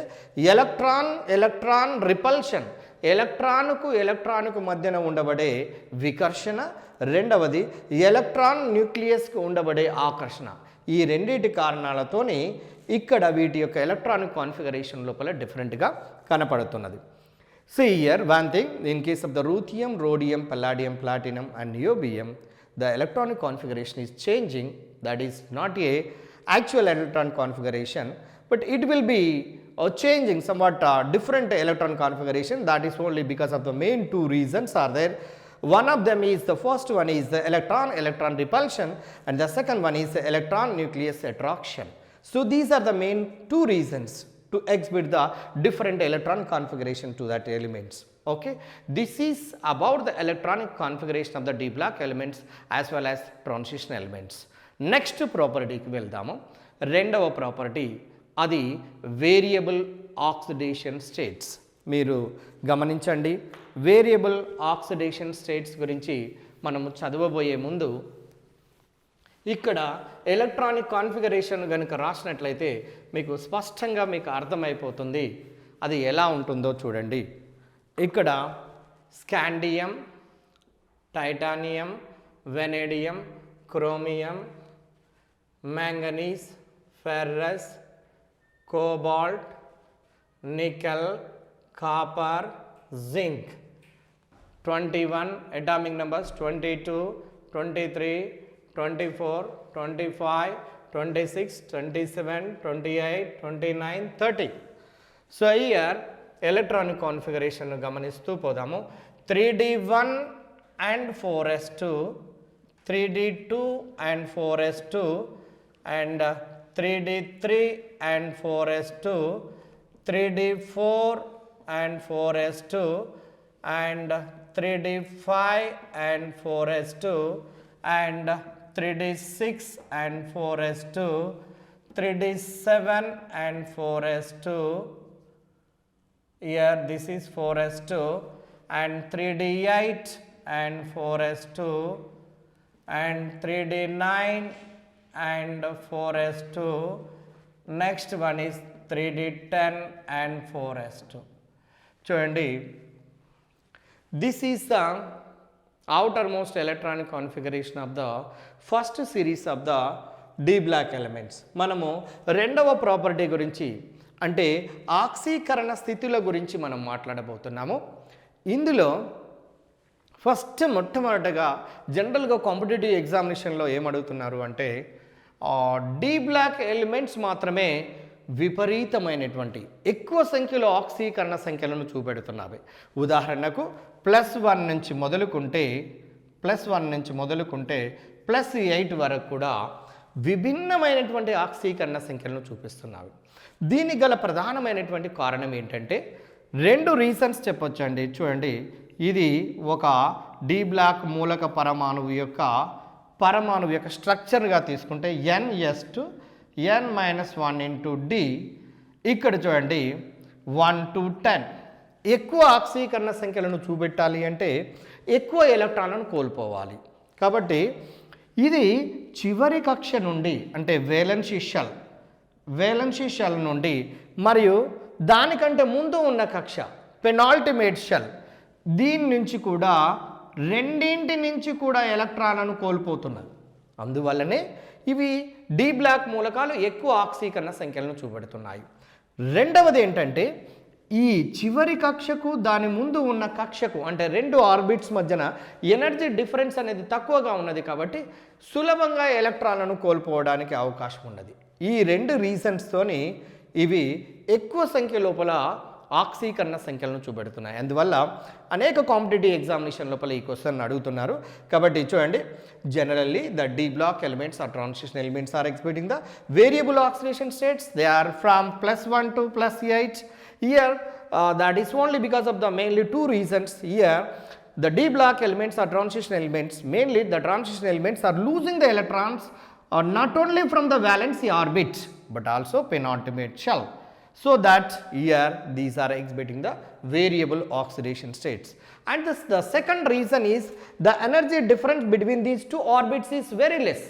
ఎలక్ట్రాన్ రిపల్షన్, ఎలక్ట్రాన్కు మధ్యన ఉండబడే వికర్షణ. రెండవది ఎలక్ట్రాన్ న్యూక్లియస్కు ఉండబడే ఆకర్షణ. ఈ రెండింటి కారణాలతోనే ఇక్కడ వీటి యొక్క ఎలక్ట్రానిక్ కాన్ఫిగరేషన్ లోపల డిఫరెంట్గా కనపడుతున్నది. See here one thing, in case of the ruthenium, rhodium, palladium, platinum and niobium, the electronic configuration is changing. That is not a actual electron configuration, but it will be changing somewhat different electron configuration. That is only because of the main 2 reasons are there. One of them is, the first one is the electron repulsion, and the second one is the electron nucleus attraction. So these are the main 2 reasons to exhibit the different electron configuration to that elements. Okay, this is about the electronic configuration of the d block elements as well as transition elements. Next property కి వెళ్దాము. రెండవ property, అది variable oxidation states. మీరు గమనించండి, variable oxidation states గురించి మనము చదవబోయే ముందు ఇక్కడ ఎలక్ట్రానిక్ కాన్ఫిగరేషన్ కనుక రాసినట్లయితే మీకు స్పష్టంగా మీకు అర్థమైపోతుంది అది ఎలా ఉంటుందో చూడండి. ఇక్కడ scandium, titanium, vanadium, chromium, manganese, ferrous, cobalt, nickel, copper, zinc. 21 atomic numbers 22, 23, 24, 25, 26, 27, 28, 29, 30. So here electronic configuration గమనిస్తూ పోదాము. 3d1 and 4s2, 3d2 and 4s2, and 3d3 and 4s2, 3d4 and 4s2, and 3d5 and 4s2, and 3d6 and 4s2, 3d7 and 4s2. Here this is 4s2, and 3d8 and 4s2, and 3d9 and 4s2. Next one is 3d10 and 4s2. చూడండి, this is the outermost electronic configuration of the first series of the D block elements. మనము రెండవ property గురించి అంటే ఆక్సీకరణ స్థితుల గురించి మనం మాట్లాడబోతున్నాము. ఇందులో ఫస్ట్ మొట్టమొదటగా జనరల్గా కాంపిటేటివ్ ఎగ్జామినేషన్లో ఏమడుగుతున్నారు అంటే డి బ్లాక్ ఎలిమెంట్స్ మాత్రమే విపరీతమైనటువంటి ఎక్కువ సంఖ్యలో ఆక్సీకరణ సంఖ్యలను చూపెడుతున్నాయి. ఉదాహరణకు +1 నుంచి మొదలుకుంటే +8 వరకు కూడా విభిన్నమైనటువంటి ఆక్సీకరణ సంఖ్యలను చూపిస్తున్నాయి. దీనికి గల ప్రధానమైనటువంటి కారణం ఏంటంటే 2 రీజన్స్ చెప్పొచ్చండి. చూడండి, ఇది ఒక డి బ్లాక్ మూలక పరమాణువు యొక్క స్ట్రక్చర్గా తీసుకుంటే ns2 n-1 into d. ఇక్కడ చూడండి 1 to 10 ఎక్కువ ఆక్సీకరణ సంఖ్యలను చూపెట్టాలి అంటే ఎక్కువ ఎలక్ట్రాన్లను కోల్పోవాలి. కాబట్టి ఇది చివరి కక్ష నుండి అంటే వేలెన్సీ షెల్ నుండి మరియు దానికంటే ముందు ఉన్న కక్ష పెనాల్టిమేట్ షెల్, దీని నుంచి కూడా రెండింటి నుంచి కూడా ఎలక్ట్రాన్లను కోల్పోతున్నది. అందువల్లనే ఇవి డి బ్లాక్ మూలకాలు ఎక్కువ ఆక్సీకరణ సంఖ్యలను చూపెడుతున్నాయి. రెండవది ఏంటంటే ఈ చివరి కక్షకు దాని ముందు ఉన్న కక్షకు అంటే 2 ఆర్బిట్స్ మధ్యన ఎనర్జీ డిఫరెన్స్ అనేది తక్కువగా ఉన్నది కాబట్టి సులభంగా ఎలక్ట్రాన్లను కోల్పోవడానికి అవకాశం ఉన్నది. ఈ 2 రీజన్స్తోని ఇవి ఎక్కువ సంఖ్య లోపల ఆక్సీకరణ సంఖ్యలను చూపెడుతున్నాయి. అందువల్ల అనేక కాంపిటేటివ్ ఎగ్జామినేషన్ లోపల ఈ క్వశ్చన్ అడుగుతున్నారు. కాబట్టి చూడండి, generally the D block elements are transition elements are exhibiting the variable oxidation states. They are from +1 to +8. Here that is only because of the mainly 2 reasons. Here the D block elements are transition elements. Mainly the transition elements are losing the electrons not only from the valency orbit but also penultimate shell. So that here these are exhibiting the variable oxidation states. And the second reason is the energy difference between these 2 orbits is very less.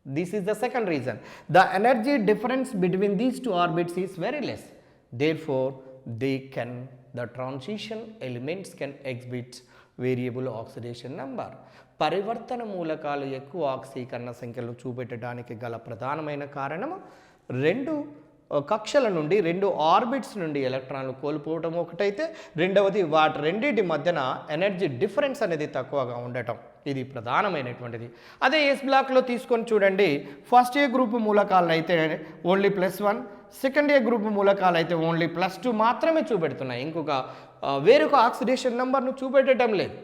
This is the second reason. The energy difference between these 2 orbits is very less. Therefore, the transition elements can exhibit variable oxidation number. పరివర్తన మూలకాలు ఎక్కువ ఆక్సీకరణ సంఖ్యలు చూపెట్టడానికి గల ప్రధానమైన కారణం 2 కక్షల నుండి 2 orbits నుండి ఎలక్ట్రాన్లు కోల్పోవడం ఒకటైతే, రెండవది వాటి రెండింటి మధ్యన ఎనర్జీ డిఫరెన్స్ అనేది తక్కువగా ఉండటం, ఇది ప్రధానమైనటువంటిది. అదే ఎస్ బ్లాక్లో తీసుకొని చూడండి, ఫస్ట్ ఏ గ్రూప్ మూలకాలను అయితే ఓన్లీ +1, సెకండ్ ఏ గ్రూప్ మూలకాలు అయితే ఓన్లీ +2 మాత్రమే చూపెడుతున్నాయి. ఇంకొక వేరొక ఆక్సిడేషన్ నెంబర్ను చూపెట్టడం లేదు.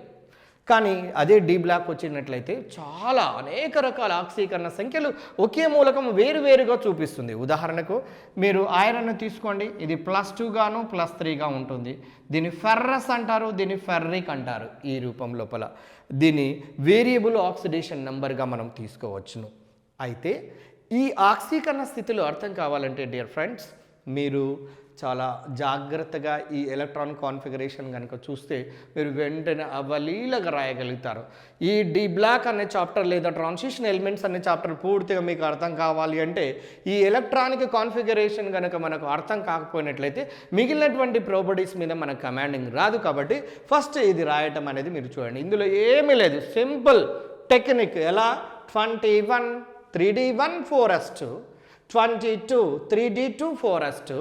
కానీ అదే డి బ్లాక్ వచ్చినట్లయితే చాలా అనేక రకాల ఆక్సీకరణ సంఖ్యలు ఒకే మూలకం వేరువేరుగా చూపిస్తుంది. ఉదాహరణకు మీరు ఐరన్ తీసుకోండి, ఇది +2 గాను +3 గా ఉంటుంది. దీన్ని ఫెర్రస్ అంటారు, దీన్ని ఫెర్రిక్ అంటారు. ఈ రూపం లోపల దీన్ని వేరియబుల్ ఆక్సిడేషన్ నెంబర్గా మనం తీసుకోవచ్చును. అయితే ఈ ఆక్సీకరణ స్థితిలో అర్థం కావాలంటే డియర్ ఫ్రెండ్స్, మీరు చాలా జాగ్రత్తగా ఈ ఎలక్ట్రాన్ కాన్ఫిగరేషన్ కనుక చూస్తే మీరు వెంటనే అవలీలగా రాయగలుగుతారు. ఈ డి బ్లాక్ అనే చాప్టర్ లేదా ట్రాన్సిషన్ ఎలిమెంట్స్ అనే చాప్టర్ పూర్తిగా మీకు అర్థం కావాలి అంటే ఈ ఎలక్ట్రానిక్ కాన్ఫిగరేషన్ కనుక మనకు అర్థం కాకపోయినట్లయితే మిగిలినటువంటి ప్రాపర్టీస్ మీద మనకు కమాండింగ్ రాదు. కాబట్టి ఫస్ట్ ఇది రాయటం అనేది మీరు చూడండి. ఇందులో ఏమీ లేదు, సింపుల్ టెక్నిక్. ఎలా 21 3d1 4s2, 22 3d2 4s2,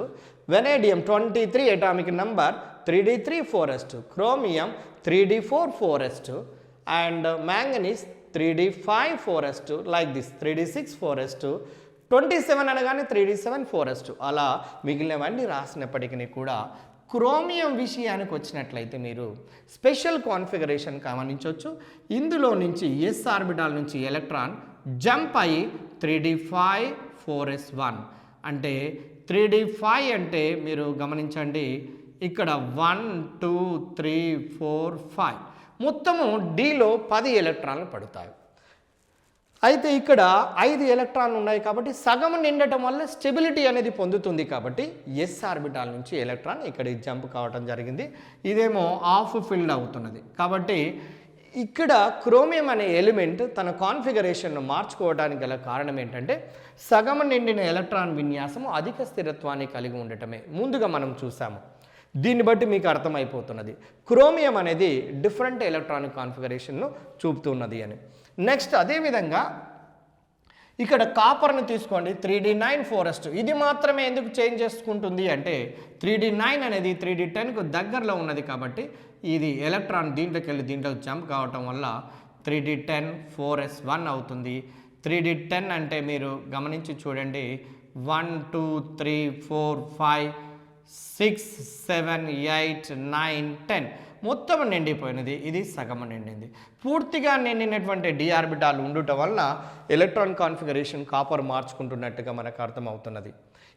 vanadium 23 atomic number 3d3 4s2, chromium 3d4 4s2, and manganese 3d5 4s2, like this 3d6 4s2, 27 అనగానే 3d7 4s2. అలా మిగిలినవన్నీ రాసినప్పటికీ కూడా క్రోమియం విషయానికి వచ్చినట్లయితే మీరు స్పెషల్ కాన్ఫిగరేషన్ గమనించవచ్చు. ఇందులో నుంచి ఎస్ ఆర్బిటాల్ నుంచి ఎలక్ట్రాన్ జంప్ అయ్యి 3d5 4s1 అంటే 3d5 అంటే మీరు గమనించండి ఇక్కడ 1 2 3 4 5 మొత్తము డీలో 10 ఎలక్ట్రాన్లు పడతాయి. అయితే ఇక్కడ 5 ఎలక్ట్రాన్లు ఉన్నాయి కాబట్టి సగం నిండటం వల్ల స్టెబిలిటీ అనేది పొందుతుంది. కాబట్టి ఎస్ ఆర్బిటాల్ నుంచి ఎలక్ట్రాన్ ఇక్కడికి జంప్ కావటం జరిగింది. ఇదేమో ఆఫ్ ఫిల్డ్ అవుతున్నది. కాబట్టి ఇక్కడ క్రోమియం అనే ఎలిమెంట్ తన కాన్ఫిగరేషన్ను మార్చుకోవడానికి గల కారణం ఏంటంటే సగం నిండిన ఎలక్ట్రాన్ విన్యాసం అధిక స్థిరత్వాన్ని కలిగి ఉండటమే ముందుగా మనం చూసాము. దీన్ని బట్టి మీకు అర్థమైపోతున్నది క్రోమియం అనేది డిఫరెంట్ ఎలక్ట్రానిక్ కాన్ఫిగరేషన్ను చూపుతున్నది అని. నెక్స్ట్ అదేవిధంగా ఇక్కడ కాపర్ని తీసుకోండి 3d9 4s2. ఇది మాత్రమే ఎందుకు చేంజ్ చేసుకుంటుంది అంటే 3d9 అనేది 3d10కు దగ్గరలో ఉన్నది కాబట్టి ఇది ఎలక్ట్రాన్ దీంట్లోకి వెళ్ళి దీంట్లోకి జంప్ కావటం వల్ల 3d10 4s1 అవుతుంది. 3d10 అంటే మీరు గమనించి చూడండి 1 2 3 4 5 6 7 8 9 10 మొత్తం నిండిపోయినది. ఇది సగం నిండింది. పూర్తిగా నిండినటువంటి డి ఆర్బిటాల్ ఉండటం వల్ల ఎలక్ట్రాన్ కాన్ఫిగరేషన్ కాపర్ మార్చుకుంటున్నట్టుగా మనకు అర్థమవుతున్నది.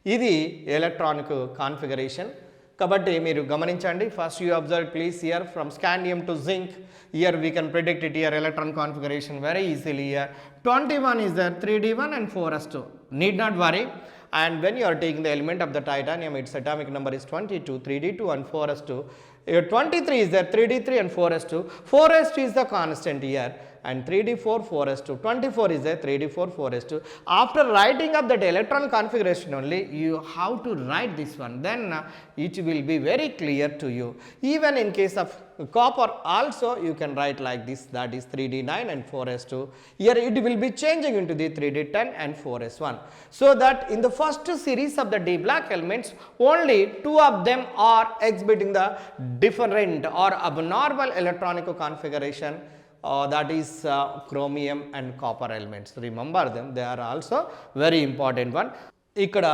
ఇది ఎలక్ట్రానిక్ కాన్ఫిగరేషన్. కాబట్టి మీరు గమనించండి. First you observe please here from scandium to zinc. Here we can predict it here electron configuration very easily. Here 21 is there 3d1 and 4s2. Need not worry. And when you are taking the element of the titanium, its atomic number is 22, 3d2 and 4s2. 23 is there 3d3 and 4s2. 4s2 is the constant here and 3d4 4s2. 24 is there 3d4 4s2. After writing up that electron configuration only you have to write this one, then it will be very clear to you. Even in case of copper also you can write like this, that is 3d9 and 4s2. Here it will be changing into the 3d10 and 4s1. So that in the first series of the d black elements only 2 of them are exhibiting the different or abnormal electronic configuration. That is chromium and copper elements. Remember them, they are also very important one. ఇక్కడ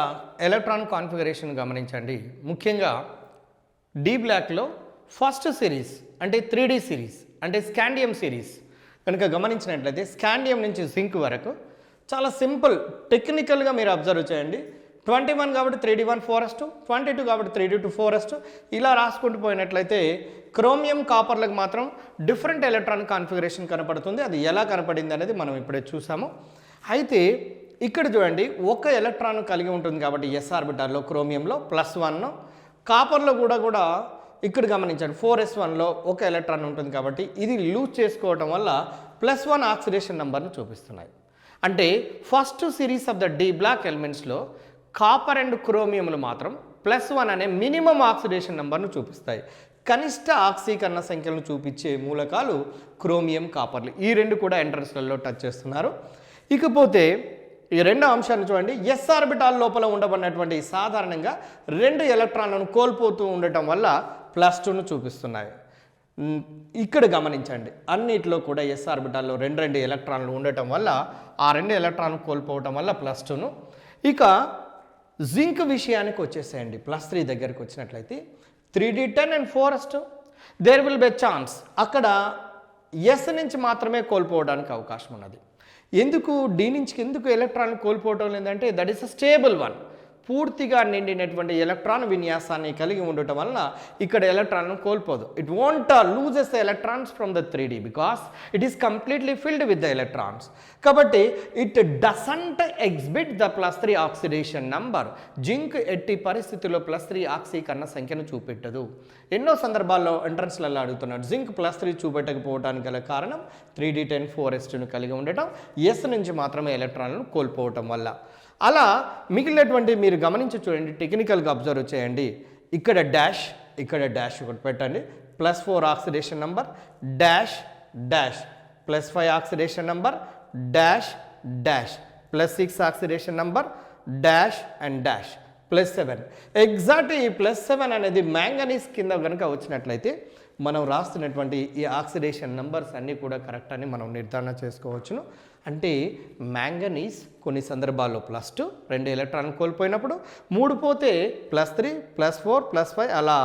electron configuration గమనించండి. ముఖ్యంగా D బ్లాక్లో first series అంటే 3D series అంటే scandium series కనుక గమనించినట్లయితే scandium నుంచి zinc వరకు చాలా సింపుల్ టెక్నికల్గా మీరు అబ్జర్వ్ చేయండి. 21 కాబట్టి 3d1 4s2, 22 కాబట్టి 3d2 4s2 ఇలా రాసుకుంటూ పోయినట్లయితే క్రోమియం కాపర్లకు మాత్రం డిఫరెంట్ ఎలక్ట్రాన్ కాన్ఫిగరేషన్ కనపడుతుంది. అది ఎలా కనపడింది అనేది మనం ఇప్పుడే చూసాము. అయితే ఇక్కడ చూడండి ఒక ఎలక్ట్రాన్ కలిగి ఉంటుంది కాబట్టి ఎస్ ఆర్బిటాల్లో క్రోమియంలో +1, కాపర్లో కూడా ఇక్కడ గమనించండి 4s1లో ఒక ఎలక్ట్రాన్ ఉంటుంది కాబట్టి ఇది లూజ్ చేసుకోవటం వల్ల +1 ఆక్సిడేషన్ నెంబర్ను చూపిస్తున్నాయి. అంటే first series of the D block ఎలిమెంట్స్లో కాపర్ అండ్ క్రోమియంలు మాత్రం +1 అనే మినిమం ఆక్సిడేషన్ నెంబర్ను చూపిస్తాయి. కనిష్ట ఆక్సీకరణ సంఖ్యలను చూపించే మూలకాలు క్రోమియం కాపర్లు. ఈ రెండు కూడా ఎంట్రన్స్లలో టచ్ చేస్తున్నారు. ఇకపోతే ఈ రెండో అంశాన్ని చూడండి. ఎస్ ఆర్బిటాల్ లోపల ఉండబడినటువంటి సాధారణంగా 2 ఎలక్ట్రాన్లను కోల్పోతూ ఉండటం వల్ల +2ను చూపిస్తున్నాయి. ఇక్కడ గమనించండి అన్నిట్లో కూడా ఎస్ ఆర్బిటాల్లో 2 ఎలక్ట్రాన్లు ఉండటం వల్ల ఆ 2 ఎలక్ట్రాన్లు కోల్పోవటం వల్ల +2ను. ఇక జింక్ విషయానికి వచ్చేసేయండి. +3 దగ్గరికి వచ్చినట్లయితే 3d10 and 4s2 there will be chance అక్కడ ఎస్ నుంచి మాత్రమే కోల్పోవడానికి అవకాశం ఉన్నది. ఎందుకు డి నుంచి ఎందుకు ఎలక్ట్రాన్ కోల్పోవటం లేదంటే that is a stable one. పూర్తిగా నిండినటువంటి ఎలక్ట్రాన్ విన్యాసాన్ని కలిగి ఉండటం వలన ఇక్కడ ఎలక్ట్రాన్ కోల్పోదు. It won't loses the electrons from the 3D because it is completely filled with the electrons. కాబట్టి it doesn't exhibit the +3 oxidation number. Zinc ఎట్టి పరిస్థితుల్లో +3 ఆక్సీకరణ సంఖ్యను చూపెట్టదు. ఎన్నో సందర్భాల్లో ఎంట్రన్స్లలో అడుగుతున్నాడు జింక్ +3 చూపెట్టకపోవడానికి గల కారణం 3d10 4s2ను కలిగి ఉండటం, ఎస్ నుంచి మాత్రమే ఎలక్ట్రాన్లను కోల్పోవటం వల్ల. అలా మిగిలినటువంటి మీరు గమనించి చూడండి, టెక్నికల్గా అబ్జర్వ్ చేయండి. ఇక్కడ డాష్, ఇక్కడ డాష్ ఒకటి పెట్టండి. +4 oxidation number dash dash, +5 oxidation number dash dash, +6 oxidation number dash and dash, +7. Exact ఈ +7 అనేది మ్యాంగనీస్ కింద కనుక వచ్చినట్లయితే మనం రాస్తున్నటువంటి ఈ ఆక్సిడేషన్ నంబర్స్ అన్నీ కూడా కరెక్ట్ అని మనం నిర్ధారణ చేసుకోవచ్చును. అంటే మ్యాంగనీస్ కొన్ని సందర్భాల్లో +2 2 ఎలక్ట్రాన్లు కోల్పోయినప్పుడు, 3 పోతే +3 +4 +5 అలా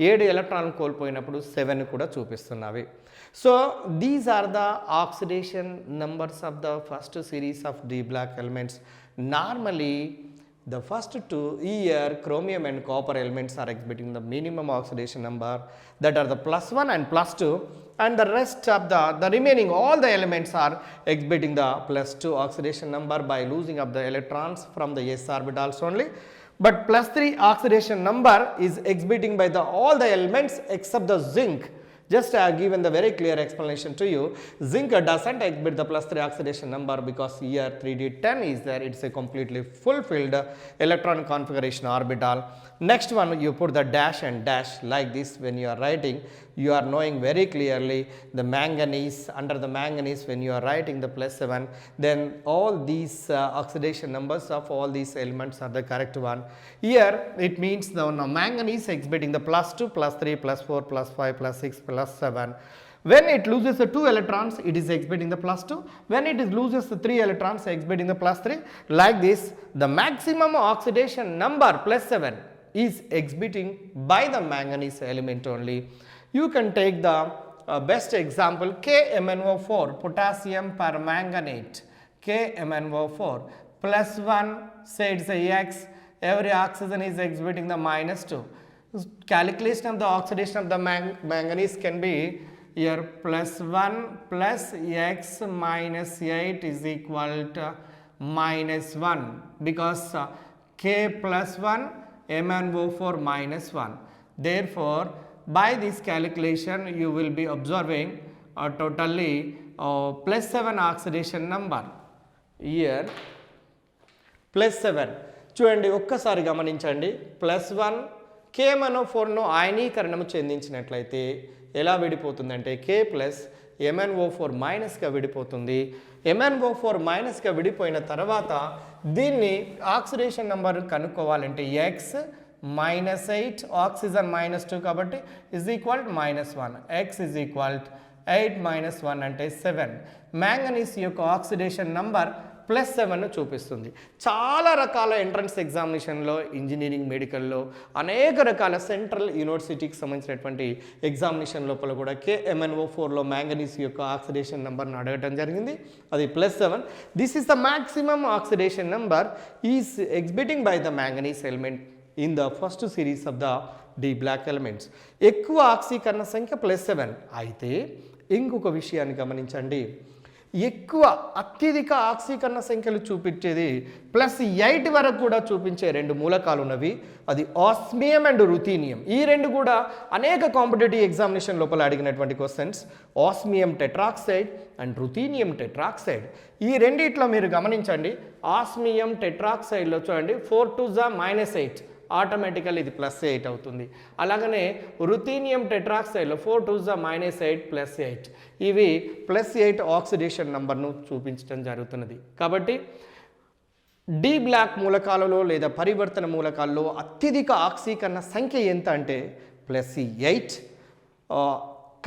7 ఎలక్ట్రాన్లు కోల్పోయినప్పుడు 7 కూడా చూపిస్తున్నవి. So these are the oxidation numbers of the first series of D block elements. Normally the first two here chromium and copper elements are exhibiting the minimum oxidation number, that are the +1 and +2, and the rest of the remaining all the elements are exhibiting the +2 oxidation number by losing of the electrons from the s orbitals only. But +3 oxidation number is exhibiting by all the elements except the zinc. Just I have given the very clear explanation to you. Zinc doesn't exhibit the +3 oxidation number because here 3d10 is there. It's a completely fulfilled electron configuration orbital. Next one, you put the dash and dash like this. When you are writing, you are knowing very clearly the manganese. Under the manganese, when you are writing the +7, then all these oxidation numbers of all these elements are the correct one. Here it means the manganese exhibiting the +2 +3 +4 +5 +6 +7. When it loses the 2 electrons, it is exhibiting the +2. When it loses the 3 electrons, exhibiting the +3. Like this, the maximum oxidation number +7 is exhibiting by the manganese element only. You can take the best example, KMnO4, potassium permanganate, KMnO4, +1, say it's a X, every oxygen is exhibiting the -2. Calculation of the oxidation of the manganese can be here +1 plus X minus 8 is equal to -1 because K +1 MnO4 -1. Therefore, by this calculation you will be observing totally +7 oxidation number. Here +7 చూడండి, ఒక్కసారి గమనించండి. +1 KMnO4ను ఆయనీకరణము చెందించినట్లయితే ఎలా విడిపోతుందంటే K plus MnO4 మైనస్గా విడిపోతుంది. MnO4 మైనస్గా విడిపోయిన తర్వాత దీన్ని oxidation number కనుక్కోవాలంటే X -8, oxygen -2 కాబట్టి is equal -1, X is equal 8 - 1 అంటే 7. మ్యాంగనీస్ యొక్క ఆక్సిడేషన్ నంబర్ +7 చూపిస్తుంది. చాలా రకాల ఎంట్రన్స్ ఎగ్జామినేషన్లో, ఇంజనీరింగ్, మెడికల్లో, అనేక రకాల సెంట్రల్ యూనివర్సిటీకి సంబంధించినటువంటి ఎగ్జామినేషన్ లోపల కూడా KMnO4లో మ్యాంగనీస్ యొక్క ఆక్సిడేషన్ నెంబర్ను అడగటం జరిగింది. అది +7. This is the maximum oxidation number is exhibiting by the manganese element in the first series of the D block elements. ఎక్కువ ఆక్సీకరణ సంఖ్య +7. అయితే ఇంకొక విషయాన్ని గమనించండి, ఎక్కువ అత్యధిక ఆక్సీకరణ సంఖ్యలు చూపించేది +8 వరకు కూడా చూపించే 2 మూలకాలు ఉన్నవి. అది ఆస్మియం అండ్ రుథీనియం. ఈ 2 కూడా అనేక కాంపిటేటివ్ ఎగ్జామినేషన్ లోపల అడిగినటువంటి questions. Osmium tetroxide and ruthenium tetroxide. ఈ రెండిట్లో మీరు గమనించండి, ఆస్మియం టెట్రాక్సైడ్లో చూడండి 4 2 -8, ఆటోమేటికల్ ఇది +8 అవుతుంది. అలాగనే రుథీనియం టెట్రాక్సైడ్లో 4 2 -8 +8, ఇవి +8 ఆక్సిడేషన్ నంబర్ను చూపించడం జరుగుతున్నది. కాబట్టి D బ్లాక్ మూలకాలలో లేదా పరివర్తన మూలకాల్లో అత్యధిక ఆక్సీకరణ సంఖ్య ఎంత అంటే +8.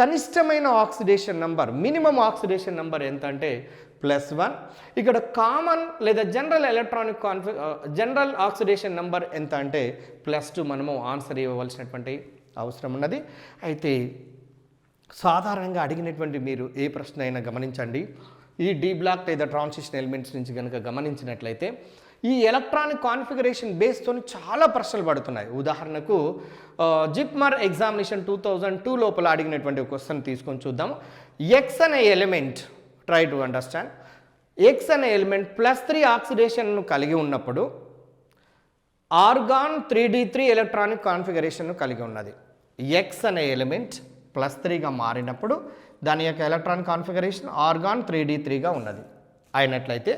కనిష్టమైన oxidation number, minimum oxidation number ఎంత అంటే +1. ఇక్కడ కామన్ లేదా జనరల్ ఆక్సిడేషన్ నంబర్ ఎంత అంటే +2. మనము ఆన్సర్ ఇవ్వవలసినటువంటి అవసరం ఉన్నది. అయితే సాధారణంగా అడిగినటువంటి మీరు ఏ ప్రశ్న అయినా గమనించండి, ఈ D బ్లాక్ లేదా ట్రాన్సిషన్ ఎలిమెంట్స్ నుంచి కనుక గమనించినట్లయితే ఈ ఎలక్ట్రానిక్ కాన్ఫిగరేషన్ బేస్తో చాలా ప్రశ్నలు పడుతున్నాయి. ఉదాహరణకు జిప్మర్ ఎగ్జామినేషన్ 2002 లోపల అడిగినటువంటి ఒక క్వశ్చన్ తీసుకొని చూద్దాం. ఎక్స్ అనే element, try to understand, X అనే ఎలిమెంట్ +3 ఆక్సిడేషన్ను కలిగి ఉన్నప్పుడు ఆర్గాన్ 3d3 ఎలక్ట్రానిక్ కాన్ఫిగరేషన్ను కలిగి ఉన్నది. ఎక్స్ అనే ఎలిమెంట్ +3గా మారినప్పుడు దాని యొక్క ఎలక్ట్రానిక్ కాన్ఫిగరేషన్ ఆర్గాన్ 3d3గా ఉన్నది అయినట్లయితే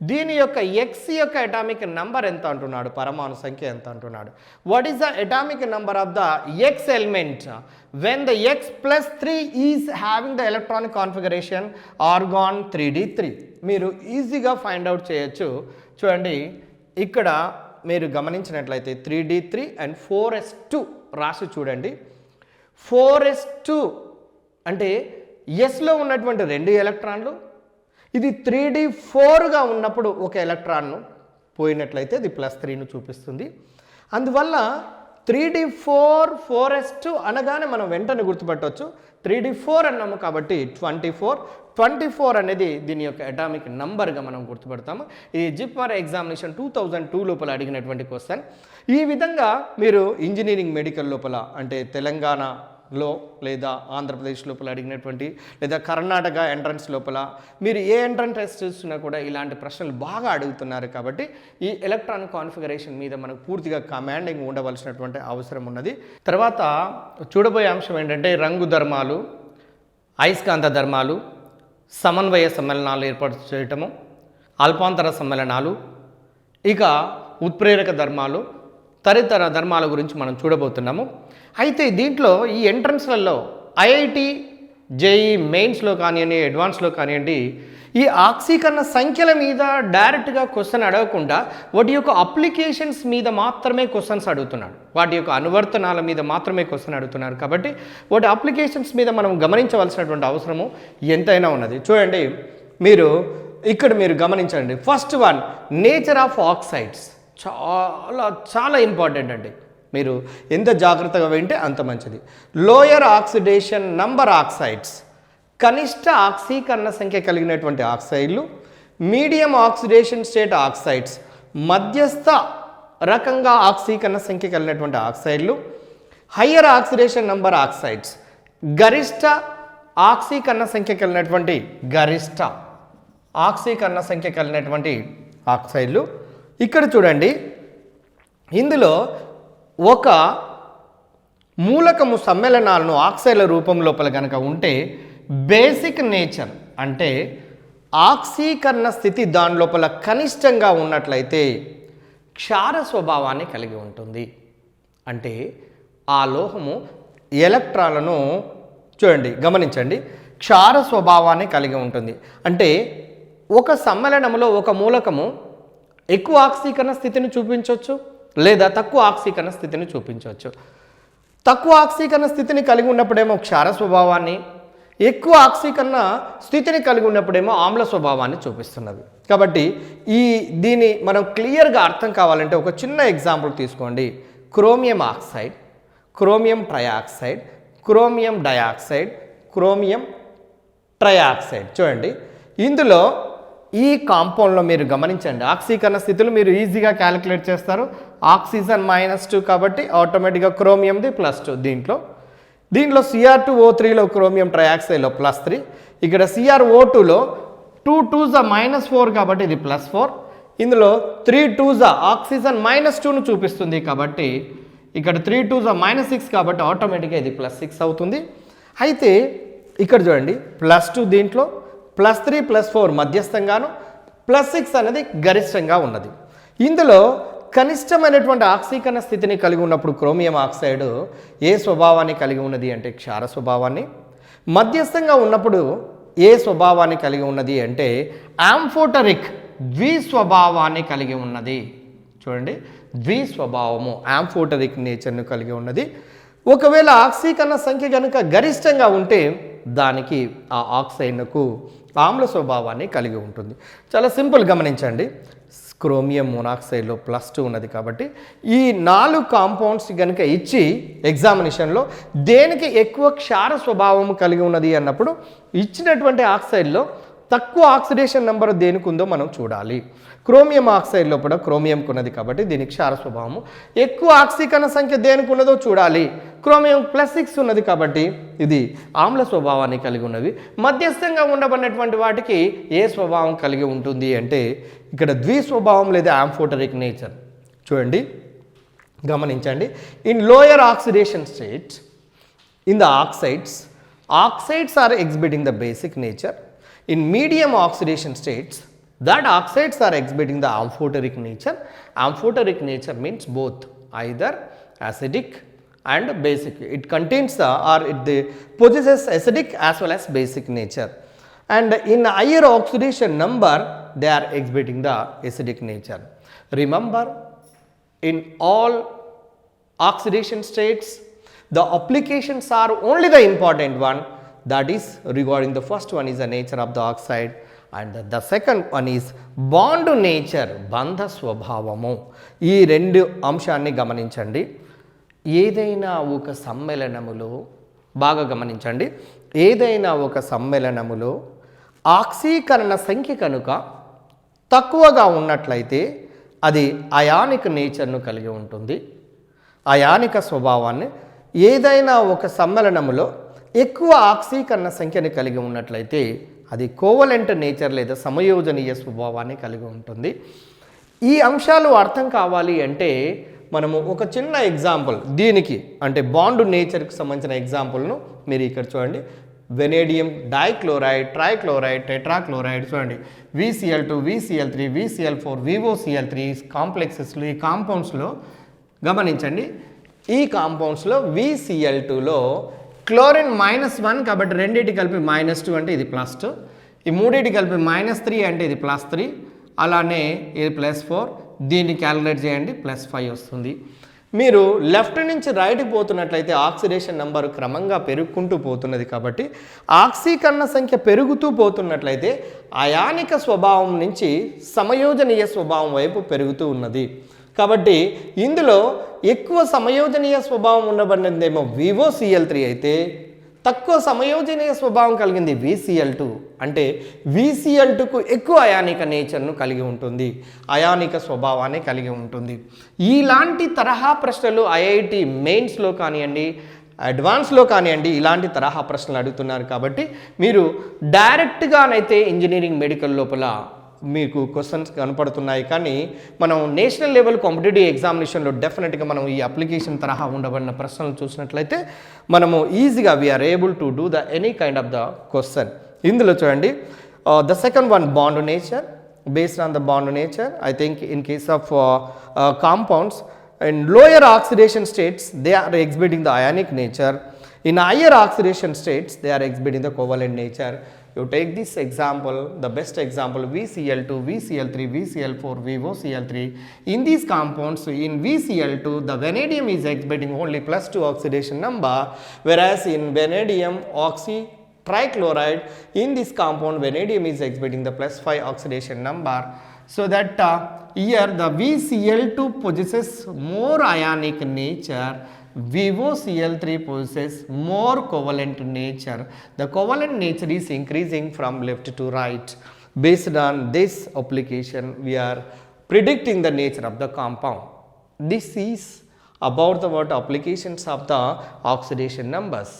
దీని యొక్క ఎక్స్ యొక్క అటామిక్ నంబర్ ఎంత అంటున్నాడు, పరమాణు సంఖ్య ఎంత అంటున్నాడు. What is the atomic number of the X element when the X +3 is having the electronic configuration organ 3d3. మీరు ఈజీగా ఫైండ్ అవుట్ చేయొచ్చు. చూడండి, ఇక్కడ మీరు గమనించినట్లయితే 3d3 అండ్ 4s2 రాసి చూడండి. 4s2 అంటే ఎస్లో ఉన్నటువంటి 2 ఎలక్ట్రాన్లు, ఇది 3d4గా ఉన్నప్పుడు ఒక ఎలక్ట్రాన్ను పోయినట్లయితే ఇది +3ను చూపిస్తుంది. అందువల్ల 3d4 4s2 అనగానే మనం వెంటనే గుర్తుపట్టవచ్చు 3d4 అన్నాము కాబట్టి 24 అనేది దీని యొక్క అటామిక్ నంబర్గా మనం గుర్తుపడతాము. ఇది జిప్మర్ ఎగ్జామినేషన్ 2002 లోపల అడిగినటువంటి క్వశ్చన్. ఈ విధంగా మీరు ఇంజనీరింగ్ మెడికల్ లోపల అంటే తెలంగాణలో లేదా ఆంధ్రప్రదేశ్ లోపల అడిగినటువంటి లేదా కర్ణాటక ఎంట్రన్స్ లోపల మీరు ఏ ఎంట్రన్స్ టెస్ట్ చూసినా కూడా ఇలాంటి ప్రశ్నలు బాగా అడుగుతున్నారు. కాబట్టి ఈ ఎలక్ట్రానిక్ కాన్ఫిగరేషన్ మీద మనకు పూర్తిగా కమాండింగ్ ఉండవలసినటువంటి అవసరం ఉన్నది. తర్వాత చూడబోయే అంశం ఏంటంటే రంగు ధర్మాలు, అయస్కాంత ధర్మాలు, సమన్వయ సమ్మేళనాలు ఏర్పాటు చేయటము, అల్పాంతర సమ్మేళనాలు, ఇక ఉత్ప్రేరక ధర్మాలు, తదితర ధర్మాల గురించి మనం చూడబోతున్నాము. అయితే దీంట్లో ఈ ఎంట్రన్స్లలో ఐఐటి జేఈ మెయిన్స్లో కానివ్వండి, అడ్వాన్స్లో కానివ్వండి, ఈ ఆక్సీకరణ సంఖ్యల మీద డైరెక్ట్గా క్వశ్చన్ అడగకుండా వాటి యొక్క అప్లికేషన్స్ మీద మాత్రమే క్వశ్చన్స్ అడుగుతున్నాడు, వాటి యొక్క అనువర్తనాల మీద మాత్రమే క్వశ్చన్ అడుగుతున్నారు. కాబట్టి వాటి అప్లికేషన్స్ మీద మనం గమనించవలసినటువంటి అవసరము ఎంతైనా ఉన్నది. చూడండి, ఇక్కడ మీరు గమనించండి. First one, nature of oxides చాలా ఇంపార్టెంట్ అండి. మీరు ఎంత జాగ్రత్తగా వింటే అంత మంచిది. లోయర్ ఆక్సిడేషన్ నంబర్ ఆక్సైడ్స్, కనిష్ట ఆక్సీకరణ సంఖ్య కలిగినటువంటి ఆక్సైడ్లు, మీడియం ఆక్సిడేషన్ స్టేట్ ఆక్సైడ్స్, మధ్యస్థ రకంగా ఆక్సీకరణ సంఖ్య కలిగినటువంటి ఆక్సైడ్లు, హయ్యర్ ఆక్సిడేషన్ నంబర్ ఆక్సైడ్స్, గరిష్ట ఆక్సీకరణ సంఖ్య కలిగినటువంటి ఆక్సైడ్లు. ఇక్కడ చూడండి, ఇందులో ఒక మూలకము సమ్మేళనాలను ఆక్సైడ్ల రూపం లోపల కనుక ఉంటే బేసిక్ నేచర్ అంటే ఆక్సీకరణ స్థితి దాని లోపల కనిష్టంగా ఉన్నట్లయితే క్షార స్వభావాన్ని కలిగి ఉంటుంది. అంటే ఆ లోహము ఎలక్ట్రాన్లను చూడండి, గమనించండి, క్షార స్వభావాన్ని కలిగి ఉంటుంది. అంటే ఒక సమ్మేళనంలో ఒక మూలకము ఎక్కువ ఆక్సీకరణ స్థితిని చూపించవచ్చు లేదా తక్కువ ఆక్సీకరణ స్థితిని చూపించవచ్చు. తక్కువ ఆక్సీకరణ స్థితిని కలిగి ఉన్నప్పుడేమో క్షార స్వభావాన్ని, ఎక్కువ ఆక్సీకరణ స్థితిని కలిగి ఉన్నప్పుడేమో ఆమ్ల స్వభావాన్ని చూపిస్తున్నది. కాబట్టి దీన్ని మనం క్లియర్గా అర్థం కావాలంటే ఒక చిన్న ఎగ్జాంపుల్ తీసుకోండి. Chromium oxide, chromium trioxide, chromium dioxide, chromium trioxide. చూడండి, ఇందులో ఈ కాంపౌండ్లో మీరు గమనించండి, ఆక్సీకరణ స్థితులు మీరు ఈజీగా క్యాలిక్యులేట్ చేస్తారు. ఆక్సిజన్ -2 కాబట్టి ఆటోమేటిక్గా క్రోమియంది +2. దీంట్లో Cr2O3లో క్రోమియం ట్రయాక్సైడ్లో +3, ఇక్కడ CrO2లో 2 2s -4 కాబట్టి ఇది +4, ఇందులో 3 2s ఆక్సిజన్ -2ను చూపిస్తుంది కాబట్టి ఇక్కడ 3 2s -6 కాబట్టి ఆటోమేటిక్గా ఇది +6 అవుతుంది. అయితే ఇక్కడ చూడండి, +2 దీంట్లో, +3 +4 మధ్యస్థంగాను, +6 అనేది గరిష్టంగా ఉన్నది. ఇందులో కనిష్టమైనటువంటి ఆక్సీకరణ స్థితిని కలిగి ఉన్నప్పుడు క్రోమియం ఆక్సైడ్ ఏ స్వభావాన్ని కలిగి ఉన్నది అంటే క్షార స్వభావాన్ని, మధ్యస్థంగా ఉన్నప్పుడు ఏ స్వభావాన్ని కలిగి ఉన్నది అంటే యాంఫోటరిక్ ద్విస్వభావాన్ని కలిగి ఉన్నది. చూడండి, ద్విస్వభావము యాంఫోటరిక్ నేచర్ను కలిగి ఉన్నది. ఒకవేళ ఆక్సీకరణ సంఖ్య కనుక గరిష్టంగా ఉంటే దానికి ఆ ఆక్సైడ్కు ఆమ్ల స్వభావాన్ని కలిగి ఉంటుంది. చాలా సింపుల్, గమనించండి. క్రోమియం మోనాక్సైడ్లో +2 ఉన్నది కాబట్టి ఈ 4 కాంపౌండ్స్ కనుక ఇచ్చి ఎగ్జామినేషన్లో దేనికి ఎక్కువ క్షార స్వభావం కలిగి ఉన్నది అన్నప్పుడు ఇచ్చినటువంటి ఆక్సైడ్లో తక్కువ ఆక్సిడేషన్ నెంబర్ దేనికి ఉందో మనం చూడాలి. క్రోమియం ఆక్సైడ్ లోపల క్రోమియంకు ఉన్నది కాబట్టి దీనికి క్షార స్వభావము. ఎక్కువ ఆక్సీకరణ సంఖ్య దేనికి ఉన్నదో చూడాలి. క్రోమియం +6 ఉన్నది కాబట్టి ఇది ఆమ్ల స్వభావాన్ని కలిగి ఉన్నవి. మధ్యస్థంగా ఉండబడినటువంటి వాటికి ఏ స్వభావం కలిగి ఉంటుంది అంటే ఇక్కడ ద్విస్వభావం లేదా ఆంఫోటరిక్ నేచర్. చూడండి, గమనించండి. In lower oxidation states in the oxides are exhibiting the basic nature. In medium oxidation states, that oxides are exhibiting the amphoteric nature. Amphoteric nature means both, either acidic and basic. It contains it possesses acidic as well as basic nature. And in higher oxidation number, they are exhibiting the acidic nature. Remember, in all oxidation states, the applications are only the important one. That is regarding the first one is the nature of the oxide and the second one is bond nature, బంధ స్వభావము. ఈ రెండు అంశాన్ని గమనించండి. ఏదైనా ఒక సమ్మేళనములో బాగా గమనించండి, ఏదైనా ఒక సమ్మేళనములో ఆక్సీకరణ సంఖ్య కనుక తక్కువగా ఉన్నట్లయితే అది అయానిక్ నేచర్ను కలిగి ఉంటుంది. అయానిక స్వభావాన్ని. ఏదైనా ఒక సమ్మేళనములో ఎక్కువ ఆక్సీకరణ సంఖ్యని కలిగి ఉన్నట్లయితే అది కోవలెంట్ నేచర్ లేదా సమయోజనీయ స్వభావాన్ని కలిగి ఉంటుంది. ఈ అంశాలు అర్థం కావాలి అంటే మనము ఒక చిన్న ఎగ్జాంపుల్ దీనికి అంటే బాండ్ నేచర్కి సంబంధించిన ఎగ్జాంపుల్ను మీరు ఇక్కడ చూడండి. వెనేడియం డైక్లోరైడ్, ట్రైక్లోరైడ్, టెట్రాక్లోరైడ్ చూడండి. VCl2, VCl3, VCl4, VOCl3 కాంప్లెక్సెస్లో ఈ కాంపౌండ్స్లో గమనించండి. ఈ కాంపౌండ్స్లో VCl2లో క్లోరిన్ -1 కాబట్టి రెండింటి కలిపి -2 అంటే ఇది +2, ఈ మూడింటి కలిపి -3 అంటే ఇది +3, అలానే ఇది +4, దీన్ని క్యాలిక్యులేట్ చేయండి +5 వస్తుంది. మీరు లెఫ్ట్ నుంచి రైట్కి పోతున్నట్లయితే ఆక్సిడేషన్ నెంబర్ క్రమంగా పెరుగుకుంటూ పోతున్నది కాబట్టి ఆక్సీకరణ సంఖ్య పెరుగుతూ పోతున్నట్లయితే అయానిక స్వభావం నుంచి సమయోజనీయ స్వభావం వైపు పెరుగుతూ ఉన్నది. కాబట్టి ఇందులో ఎక్కువ సమయోజనీయ స్వభావం ఉండబడినదేమో VOCl3 అయితే తక్కువ సమయోజనీయ స్వభావం కలిగింది VCl2. అంటే VCl2కు ఎక్కువ అయానిక నేచర్ను కలిగి ఉంటుంది, అయానిక స్వభావాన్ని కలిగి ఉంటుంది. ఇలాంటి తరహా ప్రశ్నలు IIT మెయిన్స్లో కానివ్వండి, అడ్వాన్స్లో కానివ్వండి ఇలాంటి తరహా ప్రశ్నలు అడుగుతున్నారు. కాబట్టి మీరు డైరెక్ట్గానైతే ఇంజనీరింగ్ మెడికల్ లోపల మీకు క్వశ్చన్స్ కనపడుతున్నాయి. కానీ మనం నేషనల్ లెవెల్ కాంపిటేటివ్ ఎగ్జామినేషన్లో డెఫినెట్గా మనం ఈ అప్లికేషన్ తరహా ఉండబడిన ప్రశ్నలు చూసినట్లయితే మనము ఈజీగా we are able to do the any kind of the question. ఇందులో చూడండి, the second one bond nature. Based on the bond nature I think in case of compounds in lower oxidation states they are exhibiting the ionic nature. In higher oxidation states they are exhibiting the covalent nature. You take this example, the best example, VCl2, VCl3, VCl4, VOCl3. In these compounds, in VCl2 the vanadium is exhibiting only +2 oxidation number, whereas in vanadium oxy trichloride, in this compound vanadium is exhibiting the +5 oxidation number. So that here the VCl2 possesses more ionic nature, VOCl3 possesses more covalent nature. The covalent nature is increasing from left to right. Based on this application, we are predicting the nature of the compound. This is about the applications of the oxidation numbers.